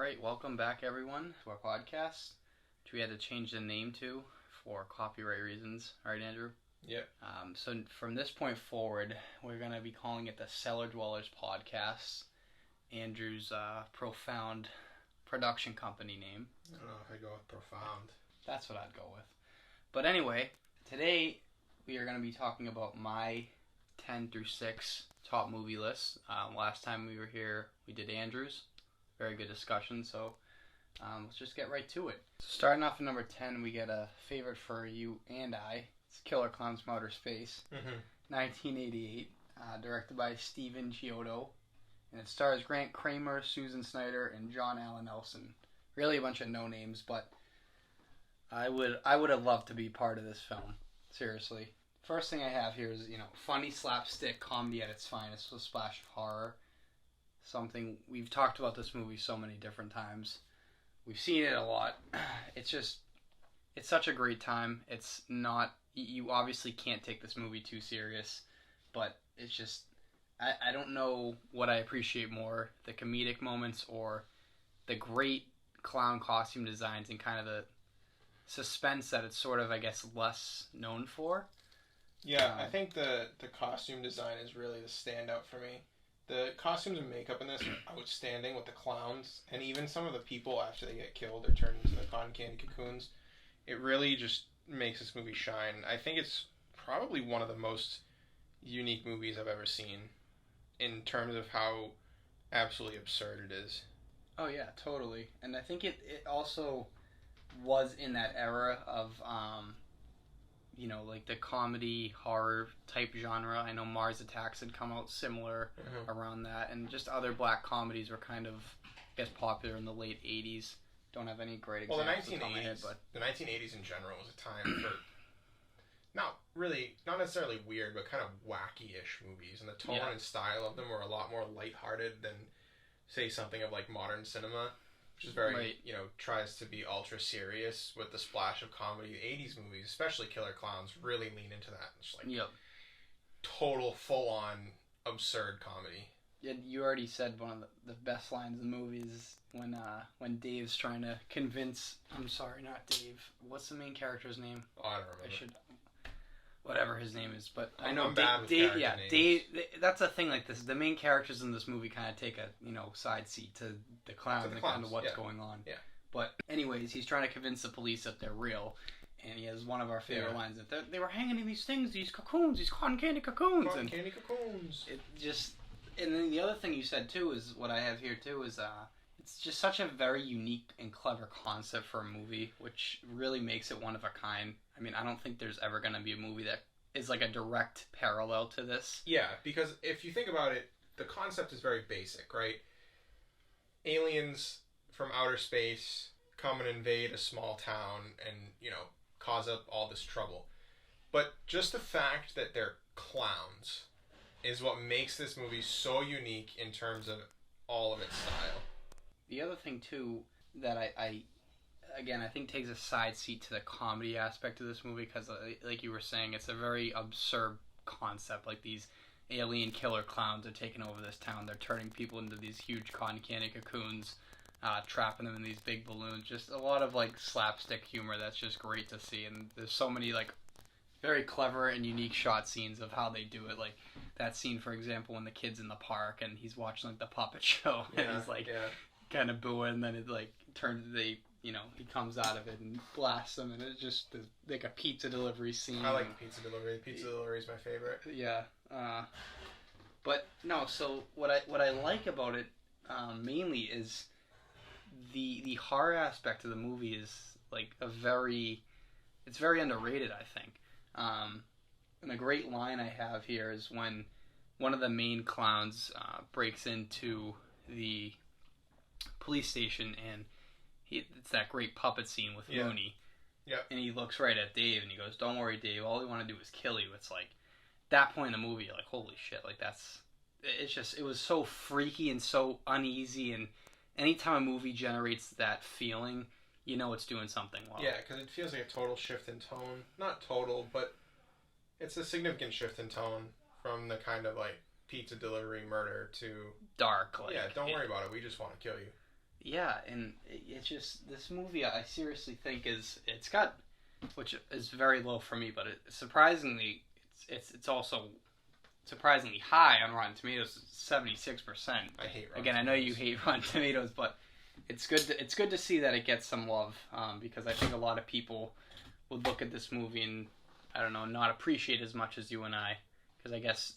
right, welcome back everyone to our podcast, which we had to change the name to for copyright reasons. All right, Andrew? Yep. So from this point forward, we're going to be calling it the Cellar Dwellers Podcast, Andrew's profound production company name. I don't know if I go with profound. That's what I'd go with. But anyway, today we are going to be talking about my 10 through 6 top movie lists. Last time we were here, we did Andrew's. Very good discussion, so let's just get right to it. So starting off at number 10, we get a favorite for you and I. It's Killer Clowns from Outer Space, 1988, directed by Steven Giotto. And it stars Grant Kramer, Susan Snyder, and John Allen Nelson. Really a bunch of no-names, but I would have loved to be part of this film. Seriously. First thing I have here is, funny slapstick comedy at its finest with a splash of horror. Something, we've talked about this movie so many different times. We've seen it a lot. It's such a great time. It's not, you obviously can't take this movie too serious, but it's just, I don't know what I appreciate more, the comedic moments or the great clown costume designs and kind of the suspense that it's sort of, I guess, less known for. Yeah, I think the costume design is really the standout for me. The costumes and makeup in this are outstanding with the clowns, and even some of the people after they get killed or turned into the cotton candy cocoons. It really just makes this movie shine. I think it's probably one of the most unique movies I've ever seen in terms of how absolutely absurd it is. Oh yeah, totally. And I think it also was in that era of like the comedy horror type genre. I know Mars Attacks had come out similar around that, and just other black comedies were kind of, I guess, popular in the late 80s. Don't have any great examples. Well, the 1980s in general was a time for not necessarily weird, but kind of wacky-ish movies, and the tone and style of them were a lot more lighthearted than, say, something of like modern cinema, which is very, tries to be ultra serious with the splash of comedy. The 80s movies, especially Killer Clowns, really lean into that. It's like total, full-on, absurd comedy. Yeah, you already said one of the best lines in the movie is when Dave's trying to convince... I'm sorry, not Dave. What's the main character's name? Oh, I don't remember. Whatever his name is, but I know Dave. Yeah, names. Dave. That's the thing. Like this, the main characters in this movie kind of take a side seat to the clowns and kind of what's going on. Yeah. But anyways, he's trying to convince the police that they're real, and he has one of our favorite lines that they were hanging in these things, these cocoons, these cotton candy cocoons. Candy cocoons. It just, and then the other thing you said too is what I have here too is it's just such a very unique and clever concept for a movie, which really makes it one of a kind. I mean, I don't think there's ever going to be a movie that is like a direct parallel to this. Yeah, because if you think about it, the concept is very basic, right? Aliens from outer space come and invade a small town and, cause up all this trouble. But just the fact that they're clowns is what makes this movie so unique in terms of all of its style. The other thing, too, that I think takes a side seat to the comedy aspect of this movie because, like you were saying, it's a very absurd concept. Like, these alien killer clowns are taking over this town. They're turning people into these huge cotton candy cocoons, trapping them in these big balloons. Just a lot of, slapstick humor that's just great to see. And there's so many, very clever and unique shot scenes of how they do it. Like, that scene, for example, when the kid's in the park and he's watching, the puppet show. And he's, kind of booing, and then it turns he comes out of it and blasts them, and it's just like a pizza delivery scene. I like pizza delivery. Pizza delivery is my favorite. Yeah, but no. So what I like about it mainly is the horror aspect of the movie is it's very underrated, I think. And a great line I have here is when one of the main clowns breaks into the police station, and it's that great puppet scene with Mooney. Yeah. And he looks right at Dave and he goes, "Don't worry, Dave, all we want to do is kill you." It's like, that point in the movie, you're like, holy shit, it was so freaky and so uneasy, and anytime a movie generates that feeling, it's doing something well. Yeah, because it feels like a total shift in tone. Not total, but it's a significant shift in tone from the kind of pizza delivery murder to dark. Don't worry about it. We just want to kill you. Yeah, and it's just this movie. I seriously think it's got, which is very low for me, but surprisingly, it's also surprisingly high on Rotten Tomatoes, 76%. I hate Rotten Again, Tomatoes. I know you hate Rotten Tomatoes, but it's good to see that it gets some love, because I think a lot of people would look at this movie and, I don't know, not appreciate as much as you and I, because I guess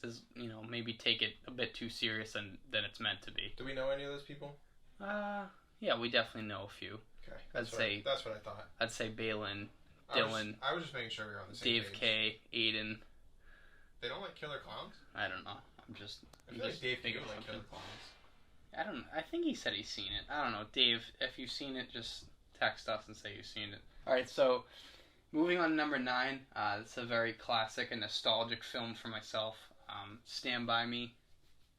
maybe take it a bit too serious than it's meant to be. Do we know any of those people? Yeah, we definitely know a few. Okay, that's what I thought. I'd say Balin, Dylan. I was just making sure we were on the same Dave page. K, Aiden. They don't like killer clowns? I don't know. I feel like Dave K would like killer clowns. I don't. I think he said he's seen it. I don't know, Dave. If you've seen it, just text us and say you've seen it. All right, so moving on to number 9. It's a very classic and nostalgic film for myself. Stand By Me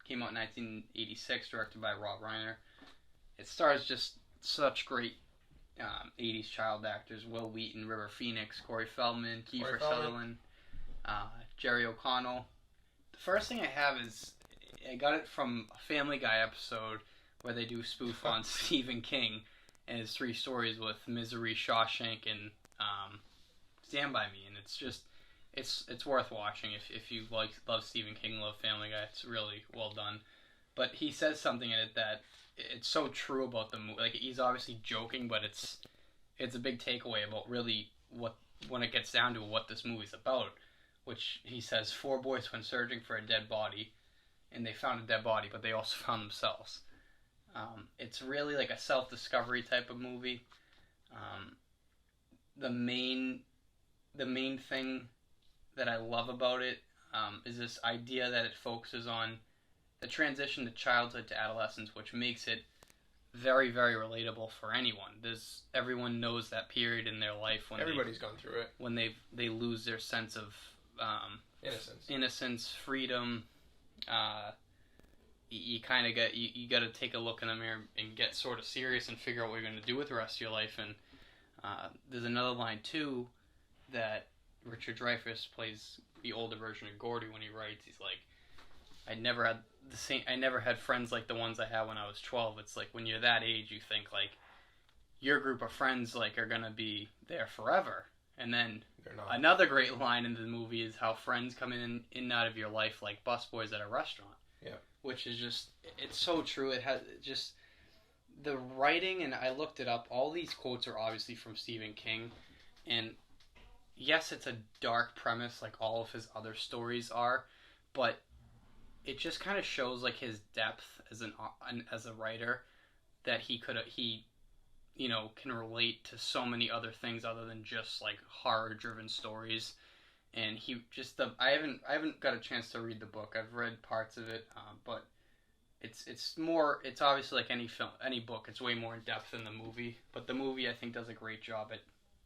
came out in 1986, directed by Rob Reiner. It stars just such great 80s child actors: Will Wheaton, River Phoenix, Corey Feldman, Kiefer Sutherland, Jerry O'Connell. The first thing I have is I got it from a Family Guy episode where they do spoof on Stephen King and his 3 stories with Misery, Shawshank, and Stand By Me, and it's just it's worth watching if you love Stephen King, love Family Guy. It's really well done. But he says something in it that it's so true about the movie. Like, he's obviously joking, but it's a big takeaway about really when it gets down to what this movie's about. Which he says, 4 boys went searching for a dead body, and they found a dead body, but they also found themselves. It's really like a self-discovery type of movie. The main thing that I love about it is this idea that it focuses on the transition to childhood to adolescence, which makes it very, very relatable for anyone. Everyone knows that period in their life when everybody's gone through it. When they lose their sense of innocence, freedom. You kind of you got to take a look in the mirror and get sort of serious and figure out what you're going to do with the rest of your life. And there's another line too that Richard Dreyfuss plays the older version of Gordy when he writes. He's like, I never had friends like the ones I had when I was 12. It's like when you're that age, you think like your group of friends like are gonna be there forever. And then another great line in the movie is how friends come in and out of your life like busboys at a restaurant. Yeah. Which is just, it's so true. It has just the writing, and I looked it up. All these quotes are obviously from Stephen King, and yes, it's a dark premise like all of his other stories are, but it just kind of shows like his depth as a writer, that he can relate to so many other things other than just like horror driven stories. And I haven't got a chance to read the book. I've read parts of it, but it's obviously like any book. It's way more in depth than the movie. But the movie, I think, does a great job at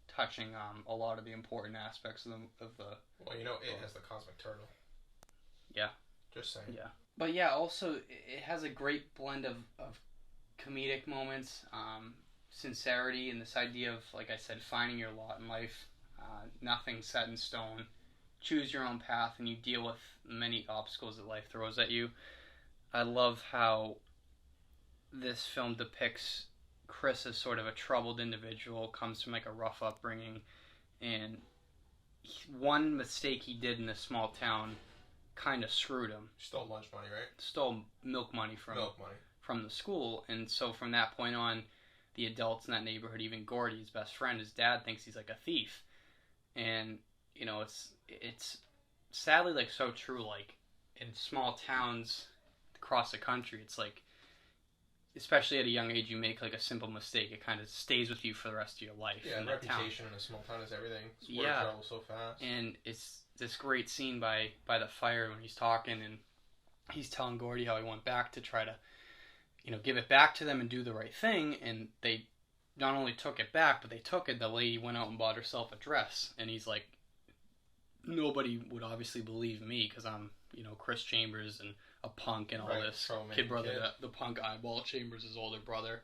touching a lot of the important aspects of the. Well, it has the cosmic turtle. Yeah. Just saying. Yeah. But yeah, also it has a great blend of comedic moments, sincerity, and this idea of, like I said, finding your lot in life. Nothing set in stone. Choose your own path, and you deal with many obstacles that life throws at you. I love how this film depicts Chris as sort of a troubled individual, comes from like a rough upbringing, and one mistake he did in a small town kind of screwed him. Stole lunch money, right? Stole milk money from the school, and so from that point on, the adults in that neighborhood, even Gordy, his best friend, his dad, thinks he's like a thief. And it's sadly like so true. Like in small towns across the country, it's like, especially at a young age, you make like a simple mistake, it kind of stays with you for the rest of your life. Yeah, and reputation in a small town is everything. It's word travels so fast. And it's this great scene by the fire when he's talking and he's telling Gordy how he went back to try to, give it back to them and do the right thing, and they not only took it back, but they took it. The lady went out and bought herself a dress, and he's like, nobody would obviously believe me because I'm, Chris Chambers and a punk and all this. Kid brother, the punk eyeball Chambers, his older brother.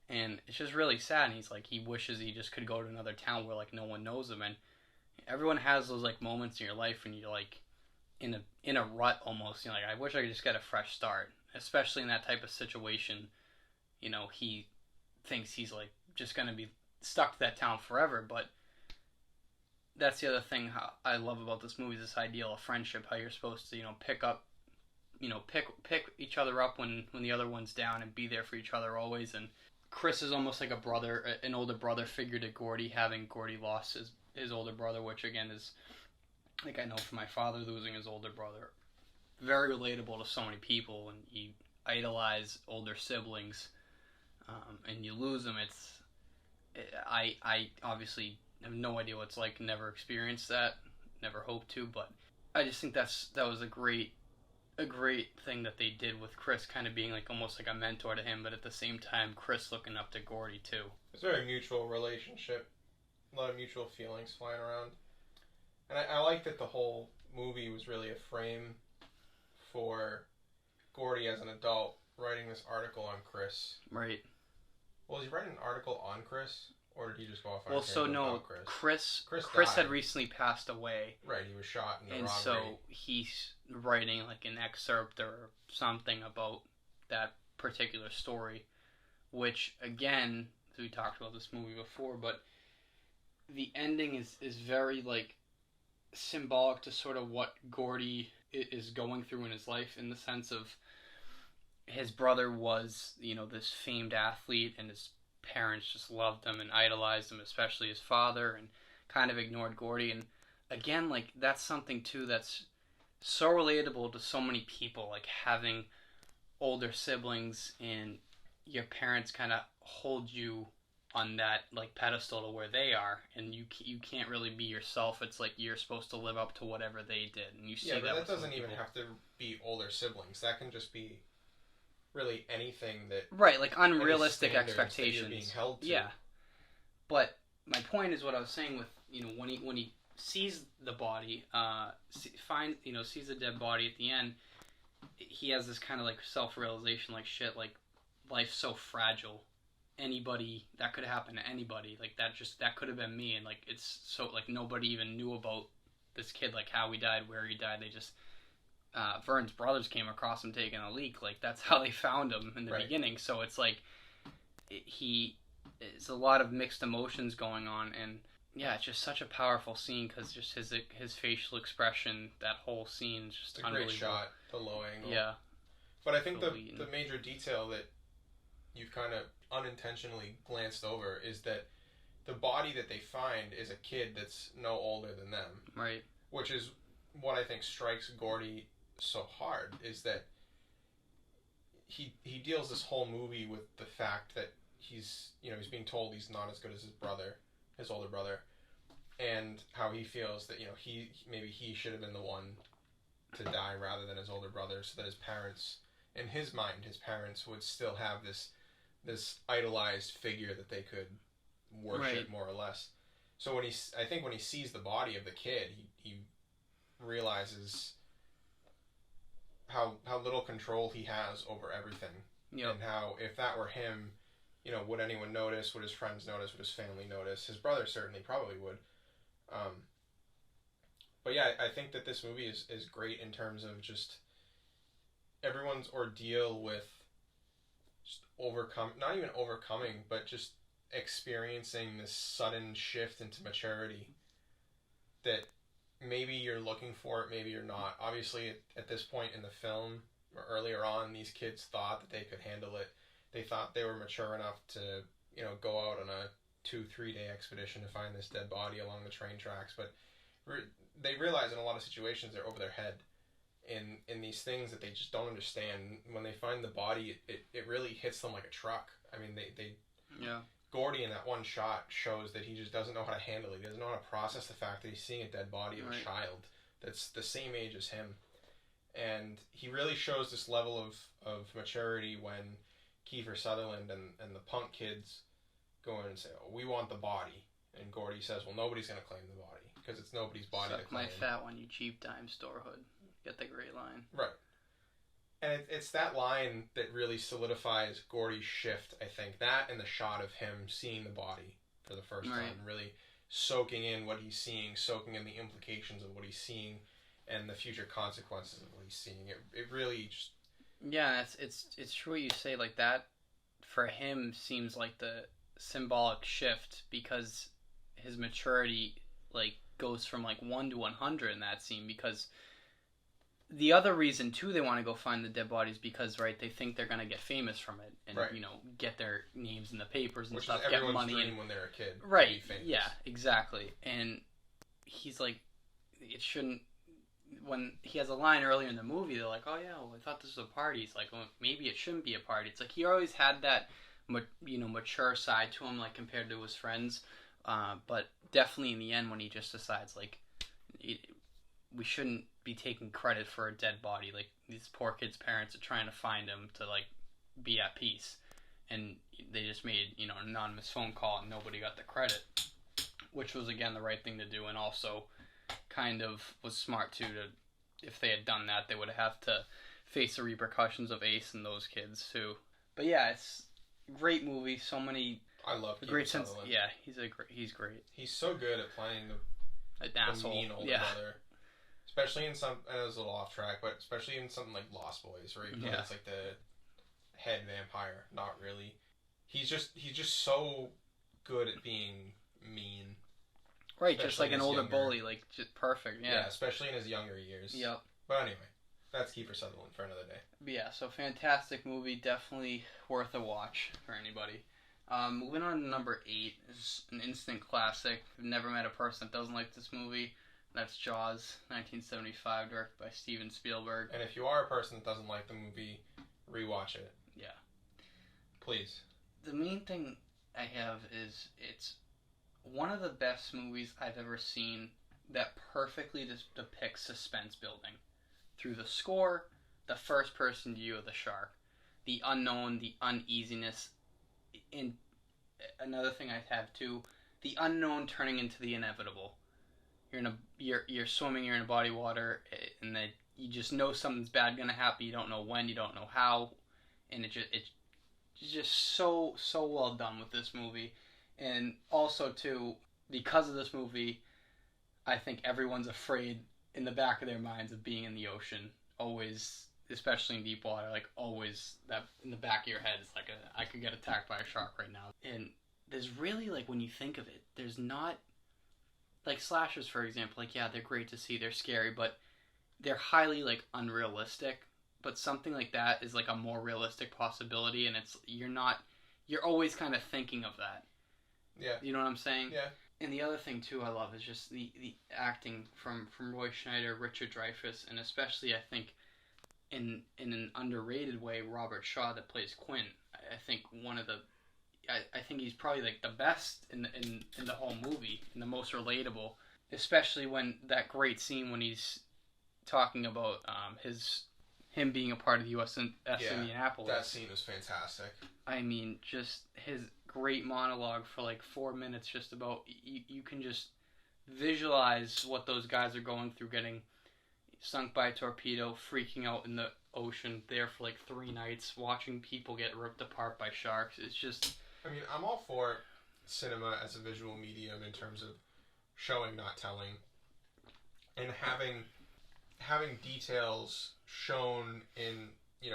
And it's just really sad, and he's like, he wishes he just could go to another town where, like, no one knows him. And everyone has those, like, moments in your life when you're, like, in a rut almost. Like, I wish I could just get a fresh start. Especially in that type of situation, he thinks he's like just gonna be stuck to that town forever. But that's the other thing how I love about this movie, is this ideal of friendship, how you're supposed to, pick up, pick each other up when the other one's down and be there for each other always. And Chris is almost like a brother, an older brother figure to Gordy, having Gordy lost his older brother, which again is, like, I know from my father losing his older brother, very relatable to so many people. When you idolize older siblings, and you lose them, I obviously have no idea what it's like, never experienced that, never hope to, but I just think that was a great thing that they did with Chris, kind of being like almost like a mentor to him, but at the same time Chris looking up to Gordy too. It's a very mutual relationship, a lot of mutual feelings flying around, and I like that the whole movie was really a frame for Gordy as an adult writing this article on Chris. Right. Well, was he writing an article on Chris? Or did he just go off on Chris had recently passed away. Right, he was shot in a robbery. And so he's writing like an excerpt or something about that particular story, which, again, we talked about this movie before, but the ending is very, like, symbolic to sort of what Gordy is going through in his life, in the sense of his brother was, this famed athlete, and his parents just loved him and idolized him, especially his father, and kind of ignored Gordy. And again, like, that's something too that's so relatable to so many people, like having older siblings and your parents kind of hold you on that, like, pedestal to where they are, and you can't really be yourself. It's like you're supposed to live up to whatever they did, and you see that. That doesn't even have to be older siblings. That can just be really anything that, right, like unrealistic expectations that you're being held to. Yeah, but my point is what I was saying with, when he sees the body, sees the dead body at the end, he has this kind of like self-realization, like, shit, like, life's so fragile. Anybody, that could happen to anybody. Like, that could have been me. And, like, it's so, like, nobody even knew about this kid, like, how he died, where he died. They just, Vern's brothers came across him taking a leak. Like, that's how they found him in the beginning. So it's like, it's a lot of mixed emotions going on. And yeah, it's just such a powerful scene, because just his facial expression, that whole scene is just unbelievable. It's a great shot, the low angle. Yeah. But I think the major detail that you've kind of unintentionally glanced over is that the body that they find is a kid that's no older than them. Right. Which is what I think strikes Gordy so hard, is that he deals this whole movie with the fact that he's being told he's not as good as his older brother, and how he feels that, he should have been the one to die rather than his older brother, so that his parents, in his mind, would still have this idolized figure that they could worship, more or less. So when he sees the body of the kid, he realizes how little control he has over everything. Yep. And how, if that were him, would anyone notice? Would his friends notice? Would his family notice? His brother certainly probably would. But yeah, I think that this movie is great in terms of just everyone's ordeal with just not even overcoming, but just experiencing this sudden shift into maturity that maybe you're looking for it, maybe you're not. Obviously, at this point in the film, or earlier on, these kids thought that they could handle it. They thought they were mature enough to, go out on a 2-3 day expedition to find this dead body along the train tracks, but they realize in a lot of situations they're over their head in these things that they just don't understand. When they find the body, it really hits them like a truck. I mean, yeah. Gordy in that one shot shows that he just doesn't know how to handle it. He doesn't know how to process the fact that he's seeing a dead body of a child that's the same age as him. And he really shows this level of maturity when Kiefer Sutherland and the punk kids go in and say, "Oh, we want the body." And Gordy says, "Well, nobody's going to claim the body, because it's nobody's body to claim." Suck my fat one, you cheap dime store hood. Get the great line. Right. And it's that line that really solidifies Gordy's shift, I think. That and the shot of him seeing the body for the first time, really soaking in what he's seeing, soaking in the implications of what he's seeing, and the future consequences of what he's seeing. It really just... Yeah, it's true what you say, like that for him seems like the symbolic shift because his maturity like goes from like 1 to 100 in that scene. Because the other reason too they want to go find the dead bodies because right they think they're gonna get famous from it and right. Get their names in the papers and which stuff, is get money dream when they're a kid, right? To be famous. Yeah, exactly. And he's like, it shouldn't. When he has a line earlier in the movie, they're like, "Oh yeah, well, I thought this was a party." He's like, "Well, maybe it shouldn't be a party." It's like he always had that, mature side to him, like compared to his friends. But definitely in the end, when he just decides, like, we shouldn't be taking credit for a dead body. Like these poor kids' parents are trying to find him to like be at peace, and they just made an anonymous phone call and nobody got the credit, which was again the right thing to do, and also kind of was smart too. If they had done that, they would have to face the repercussions of Ace and those kids too. But yeah, it's a great movie. So many. I love great sense. Yeah, he's great. He's so good at playing an the asshole. mean older brother. Especially in some, and it was a little off track, but especially in something like Lost Boys, where he plays like the head vampire. Not really. He's just so good at being mean. Right, just like an older bully, like just perfect. Yeah, especially in his younger years. Yep. But anyway, that's Kiefer Sutherland for another day. But yeah, so fantastic movie, definitely worth a watch for anybody. Moving on to number 8 is an instant classic. I've never met a person that doesn't like this movie. That's Jaws, 1975, directed by Steven Spielberg. And if you are a person that doesn't like the movie, rewatch it. Yeah. Please. The main thing I have is it's one of the best movies I've ever seen that perfectly depicts suspense building. Through the score, the first-person view of the shark, the unknown, the uneasiness, and another thing I have too, the unknown turning into the inevitable. You're swimming, you're in a body of water, and then you just know something's bad gonna happen. You don't know when, you don't know how, and it's just so well done with this movie. And also too, because of this movie, I think everyone's afraid in the back of their minds of being in the ocean. Always, especially in deep water, like always that in the back of your head is like I could get attacked by a shark right now. And there's really, like, when you think of it, there's not. Like slashers, for example, like, yeah, they're great to see, they're scary, but they're highly, like, unrealistic. But something like that is, like, a more realistic possibility, and you're always kind of thinking of that. Yeah. You know what I'm saying? Yeah. And the other thing, too, I love is just the acting from Roy Schneider, Richard Dreyfuss, and especially, I think, in an underrated way, Robert Shaw that plays Quinn. I think I think he's probably like the best in the whole movie and the most relatable, especially when that great scene when he's talking about him being a part of the USS Indianapolis. That scene was fantastic. I mean, just his great monologue for like 4 minutes, just about you can just visualize what those guys are going through, getting sunk by a torpedo, freaking out in the ocean, there for like 3 nights, watching people get ripped apart by sharks. It's just. I mean, I'm all for cinema as a visual medium in terms of showing, not telling, and having details shown in,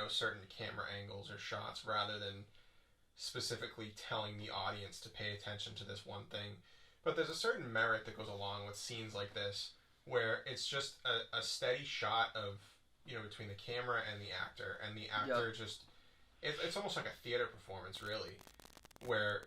certain camera angles or shots rather than specifically telling the audience to pay attention to this one thing. But there's a certain merit that goes along with scenes like this where it's just a steady shot of, between the camera and the actor, and the actor just, it's almost like a theater performance, really. Where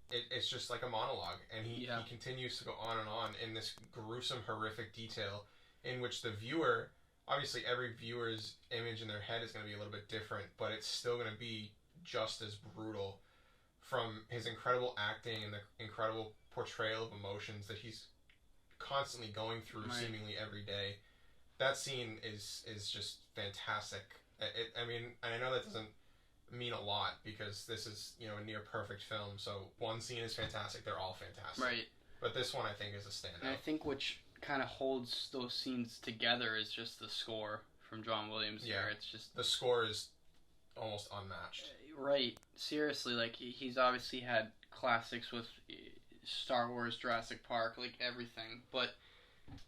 it's just like a monologue, and he continues to go on and on in this gruesome, horrific detail in which the viewer, obviously every viewer's image in their head is going to be a little bit different, but it's still going to be just as brutal from his incredible acting and the incredible portrayal of emotions that he's constantly going through seemingly every day. That scene is just fantastic. I mean, and I know that doesn't mean a lot because this is a near perfect film, so one scene is fantastic, they're all fantastic, right? But this one I think is a standout, and I think which kind of holds those scenes together is just the score from John Williams. Here it's just the score is almost unmatched, right? Seriously, like he's obviously had classics with Star Wars, Jurassic Park, like everything, but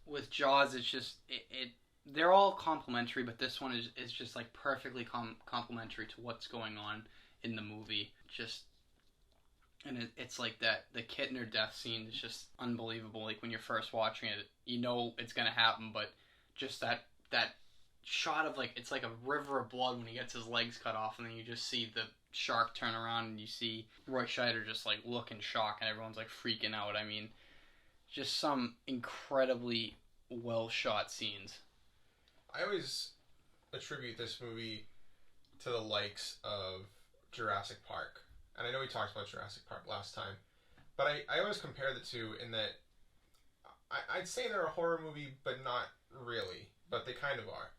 with Jaws it's just they're all complementary, but this one is just like perfectly complementary to what's going on in the movie. And it's like that, the Kittner death scene is just unbelievable. Like when you're first watching it, you know it's gonna happen, but just that shot of like, it's like a river of blood when he gets his legs cut off, and then you just see the shark turn around and you see Roy Scheider just like look in shock, and everyone's like freaking out. I mean, just some incredibly well shot scenes. I always attribute this movie to the likes of Jurassic Park. And I know we talked about Jurassic Park last time, but I always compare the two in that I'd say they're a horror movie, but not really, but they kind of are.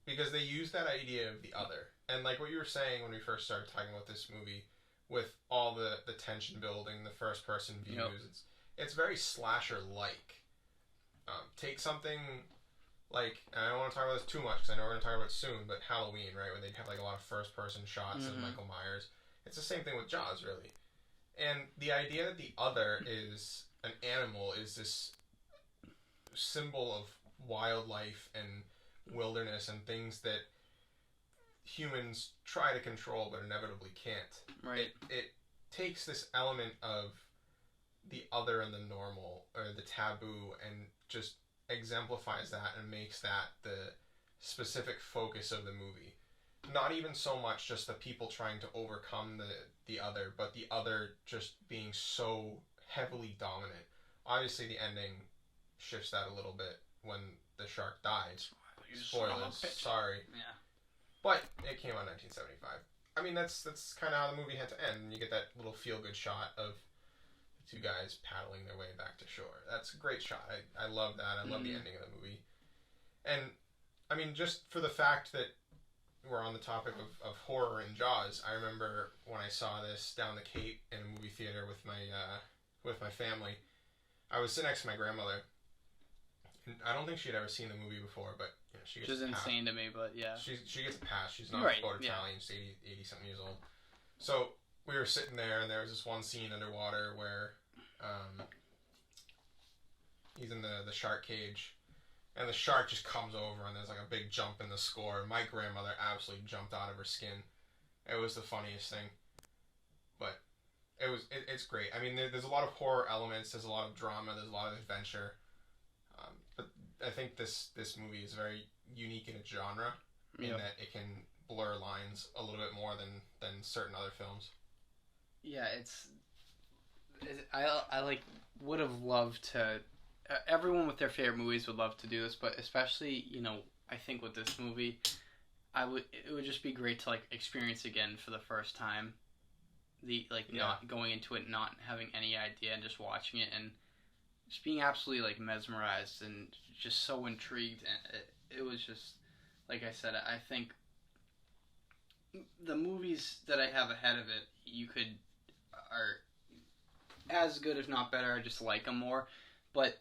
Because they use that idea of the other. And like what you were saying when we first started talking about this movie, with all the tension building, the first person views, yep. It's very slasher-like. Take something like, and I don't want to talk about this too much because I know we're going to talk about it soon, but Halloween, right, when they have like a lot of first person shots of Michael Myers. It's the same thing with Jaws, really. And the idea that the other is an animal is this symbol of wildlife and wilderness and things that humans try to control but inevitably can't. Right. It takes this element of the other and the normal, or the taboo, and just exemplifies that and makes that the specific focus of the movie. Not even so much just the people trying to overcome the other, but the other just being so heavily dominant. Obviously, the ending shifts that a little bit when the shark dies. Spoilers, sorry. Yeah. But it came out in 1975. I mean, that's kind of how the movie had to end. And you get that little feel-good shot of the two guys paddling their way back to shore. That's a great shot. I love that. I love the ending of the movie. And, I mean, just for the fact that we're on the topic of horror and Jaws, I remember when I saw this down the Cape in a movie theater with my family. I was sitting next to my grandmother. And I don't think she had ever seen the movie before, but you know, she gets a pass. Insane to me, but yeah. She gets a pass. She's not right, Italian. She's 80-something years old. So we were sitting there, and there was this one scene underwater where he's in the shark cage. And the shark just comes over, and there's like a big jump in the score. My grandmother absolutely jumped out of her skin. It was the funniest thing. But it's great. I mean, there's a lot of horror elements. There's a lot of drama. There's a lot of adventure. But I think this movie is very unique in its genre, in that it can blur lines a little bit more than certain other films. Yeah, I like would have loved to. Everyone with their favorite movies would love to do this, but especially, you know, I think with this movie, it would just be great to like experience again for the first time. Not going into it, not having any idea, and just watching it and just being absolutely like mesmerized and just so intrigued. And it was just, like I said, I think the movies that I have ahead of it, are as good if not better. I just like them more, but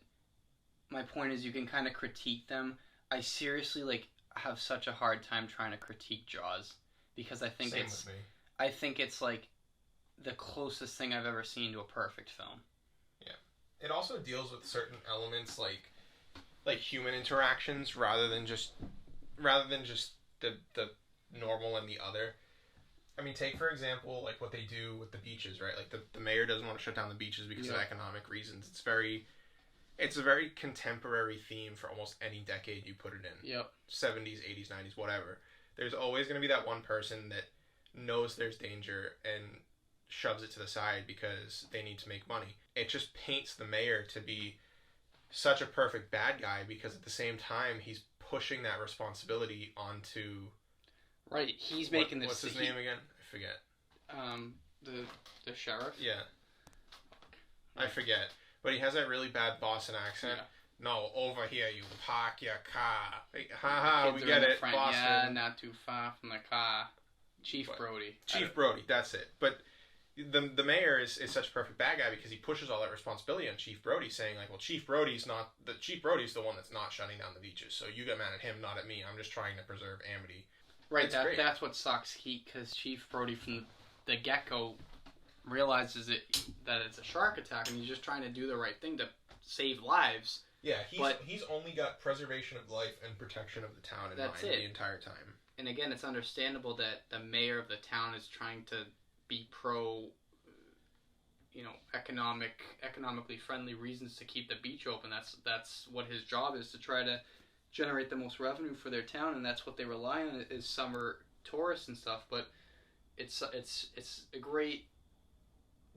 my point is, you can kind of critique them. I seriously have such a hard time trying to critique Jaws because I think with me. I think it's like the closest thing I've ever seen to a perfect film. Yeah, it also deals with certain elements like human interactions rather than just the normal and the other. I mean, take for example like what they do with the beaches, right? Like the mayor doesn't want to shut down the beaches because of economic reasons. It's a very contemporary theme for almost any decade you put it in. Yep. 70s, 80s, 90s, whatever. There's always going to be that one person that knows there's danger and shoves it to the side because they need to make money. It just paints the mayor to be such a perfect bad guy because at the same time he's pushing that responsibility onto... Right, he's making this... What's his name again? I forget. The sheriff? Yeah. I forget. But he has that really bad Boston accent. Yeah. No, over here, you park your car. Haha, we get it, Boston. Yeah, not too far from the car. Chief Brody. Chief Brody, that's it. But the mayor is such a perfect bad guy because he pushes all that responsibility on Chief Brody, saying like, well, Chief Brody's the one that's not shutting down the beaches, so you get mad at him, not at me. I'm just trying to preserve amity. Right, that's what sucks, because Chief Brody from the get-go realizes that it's a shark attack, and he's just trying to do the right thing to save lives. Yeah, he's only got preservation of life and protection of the town in mind the entire time. And again, it's understandable that the mayor of the town is trying to be pro, economically friendly reasons to keep the beach open. That's what his job is, to try to generate the most revenue for their town, and that's what they rely on is summer tourists and stuff. But it's a great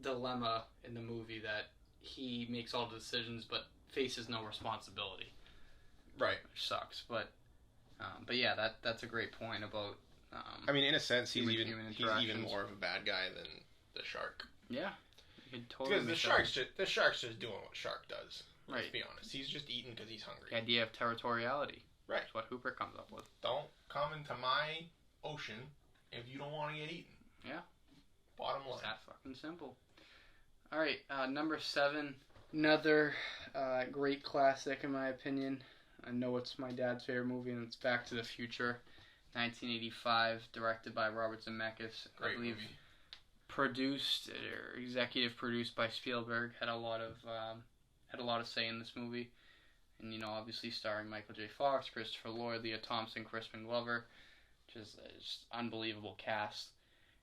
dilemma in the movie that he makes all the decisions but faces no responsibility. Right. Which sucks, but yeah, that's a great point about. I mean, in a sense, he's even more of a bad guy than the shark. Yeah, you could totally. Because the shark's just doing what shark does. Right. Let's be honest. He's just eating because he's hungry. The idea of territoriality. Right. That's what Hooper comes up with. Don't come into my ocean if you don't want to get eaten. Yeah. Bottom line. It's that fucking simple. All right, number 7, another great classic in my opinion. I know it's my dad's favorite movie, and it's Back to the Future, 1985, directed by Robert Zemeckis. Great I believe movie. Produced or executive produced by Spielberg. Had a lot of say in this movie, and obviously starring Michael J. Fox, Christopher Lloyd, Leah Thompson, Crispin Glover, which is just unbelievable cast.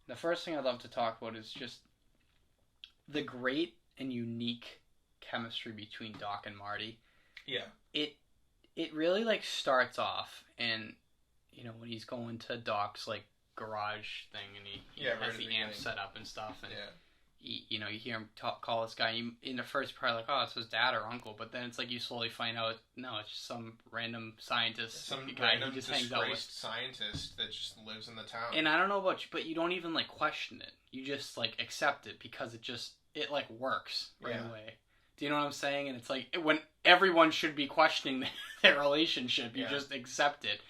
The first thing I'd love to talk about is just the great and unique chemistry between Doc and Marty. Yeah. It really starts off, and when he's going to Doc's garage thing, and he has the amp set up and stuff, and you hear him call this guy. In the first part, it's his dad or uncle, but then it's you slowly find out no, it's just some random scientist, some guy random he just hangs out with. Scientist that just lives in the town. And I don't know about you, but you don't even question it. You just accept it because it works right away. Do you know what I'm saying? And it's when everyone should be questioning their relationship, you just accept it.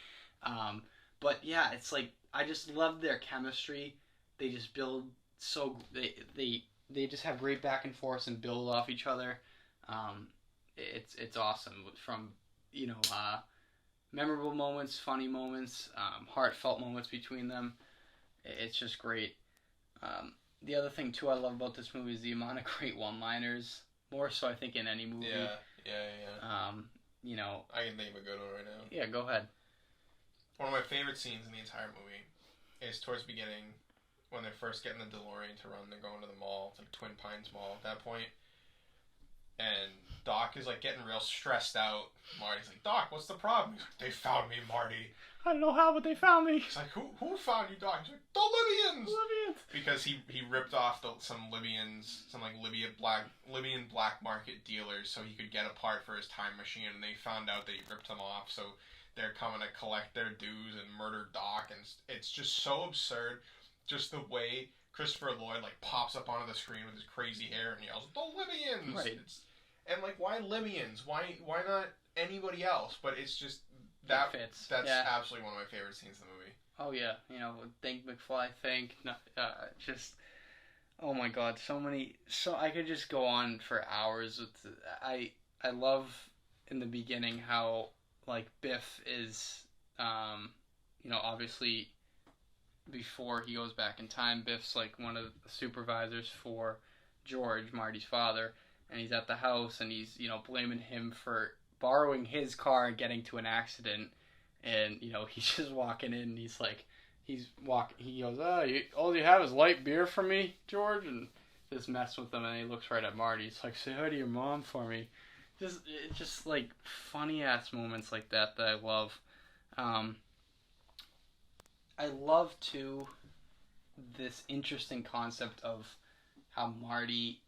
But yeah, it's I just love their chemistry. They just build they just have great back and forth and build off each other. It's awesome from memorable moments, funny moments, heartfelt moments between them. It's just great. The other thing too I love about this movie is the amount of great one-liners. More so, I think, in any movie. Yeah. I can think of a good one right now. Yeah, go ahead. One of my favorite scenes in the entire movie is towards the beginning when they're first getting the DeLorean to run. They're going to the mall, to Twin Pines Mall at that point. And Doc is getting real stressed out. Marty's like, Doc, what's the problem? He's like, they found me, Marty. I don't know how, but they found me. He's like, who found you, Doc? He's like, the Libyans! Because he ripped off some Libyans, some Libyan black market dealers so he could get a part for his time machine, and they found out that he ripped them off, so they're coming to collect their dues and murder Doc, and it's just so absurd. Just the way Christopher Lloyd pops up onto the screen with his crazy hair and yells, "The Libyans!" Right. And why Libyans? Why not anybody else? But it's just that fits. That's absolutely one of my favorite scenes in the movie. Oh yeah, think McFly, oh my god, so I could just go on for hours with I love in the beginning how Biff is obviously before he goes back in time, Biff's one of the supervisors for George, Marty's father, and he's at the house and he's blaming him for borrowing his car and getting to an accident, and he's just walking in and he goes, all you have is light beer for me, George, and just mess with him, and he looks right at Marty. He's like, say hi to your mom for me. Just funny ass moments like that I love. I love too this interesting concept of how Marty,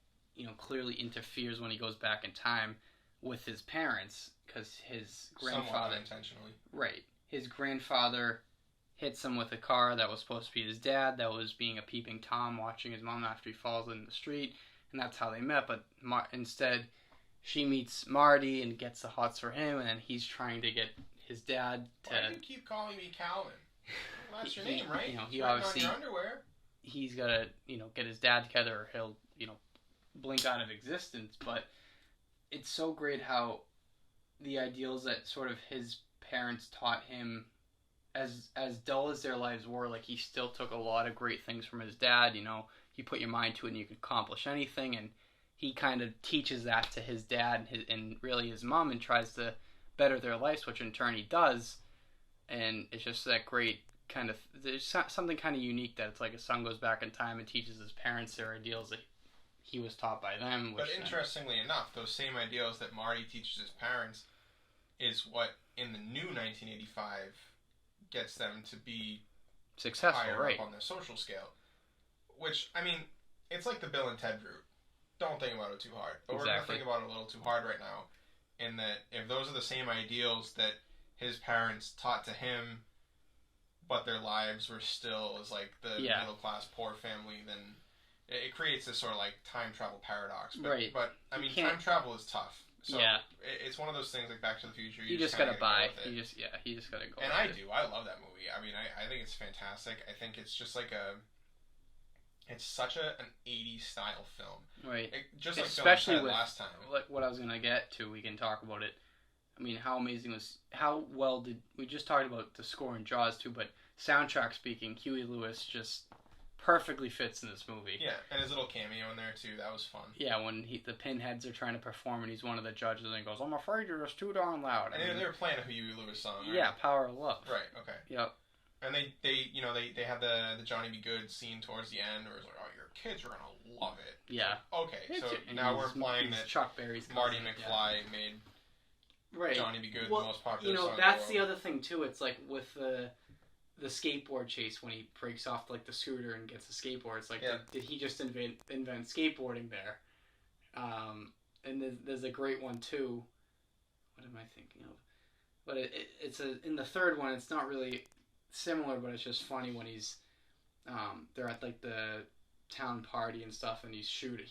clearly interferes when he goes back in time with his parents because his grandfather, somewhat unintentionally, right? His grandfather hits him with a car that was supposed to be his dad, that was being a peeping Tom watching his mom after he falls in the street, and that's how they met. But instead, she meets Marty and gets the hots for him, and then he's trying to get his dad to. Why do you keep calling me Calvin? Well, that's your name, right? He it's obviously on your underwear. He's gotta get his dad together, or he'll blink out of existence. But it's so great how the ideals that sort of his parents taught him, as dull as their lives were, he still took a lot of great things from his dad. You put your mind to it and you could accomplish anything, and he kind of teaches that to his dad and really his mom, and tries to better their lives, which in turn he does. And it's just that great kind of, there's something kind of unique that it's like a son goes back in time and teaches his parents their ideals that he was taught by them. But interestingly enough, those same ideals that Marty teaches his parents is what in the new 1985 gets them to be successful, higher right, up on their social scale. Which, I mean, it's like the Bill and Ted route. Don't think about it too hard. But we're going to think about it a little too hard right now. In that, if those are the same ideals that his parents taught to him, but their lives were still as like the middle class poor family, then it creates this sort of like time travel paradox. But, right. But I mean, time travel is tough. So yeah. It's one of those things like Back to the Future. You just gotta buy. You just gotta go. And I do. I love that movie. I mean, I think it's fantastic. I think it's just like it's such an 80s style film. Right. Just like especially Bill and Ted with last time. Like what I was gonna get to, we can talk about it. I mean, how amazing how well did we just talked about the score in Jaws too, but soundtrack speaking, Huey Lewis just perfectly fits in this movie. Yeah, and his little cameo in there too, that was fun. Yeah, when the Pinheads are trying to perform and he's one of the judges and he goes, "I'm afraid you're just too darn loud." And they were playing a Huey Lewis song, right? Yeah, Power of Love. Right, okay. Yep. And they had the Johnny B. Good scene towards the end where it's like, oh, your kids are gonna love it. Yeah. Like, okay, so now we're implying that Chuck Berry's Marty McFly made Johnny B. Good the most popular song that's in the other thing too. It's like with the skateboard chase when he breaks off like the scooter and gets a skateboard. It's like, did he just invent skateboarding there? And there's a great one too. What am I thinking of? But it's in the third one. It's not really similar, but it's just funny when they're at like the town party and stuff, and he's shooting,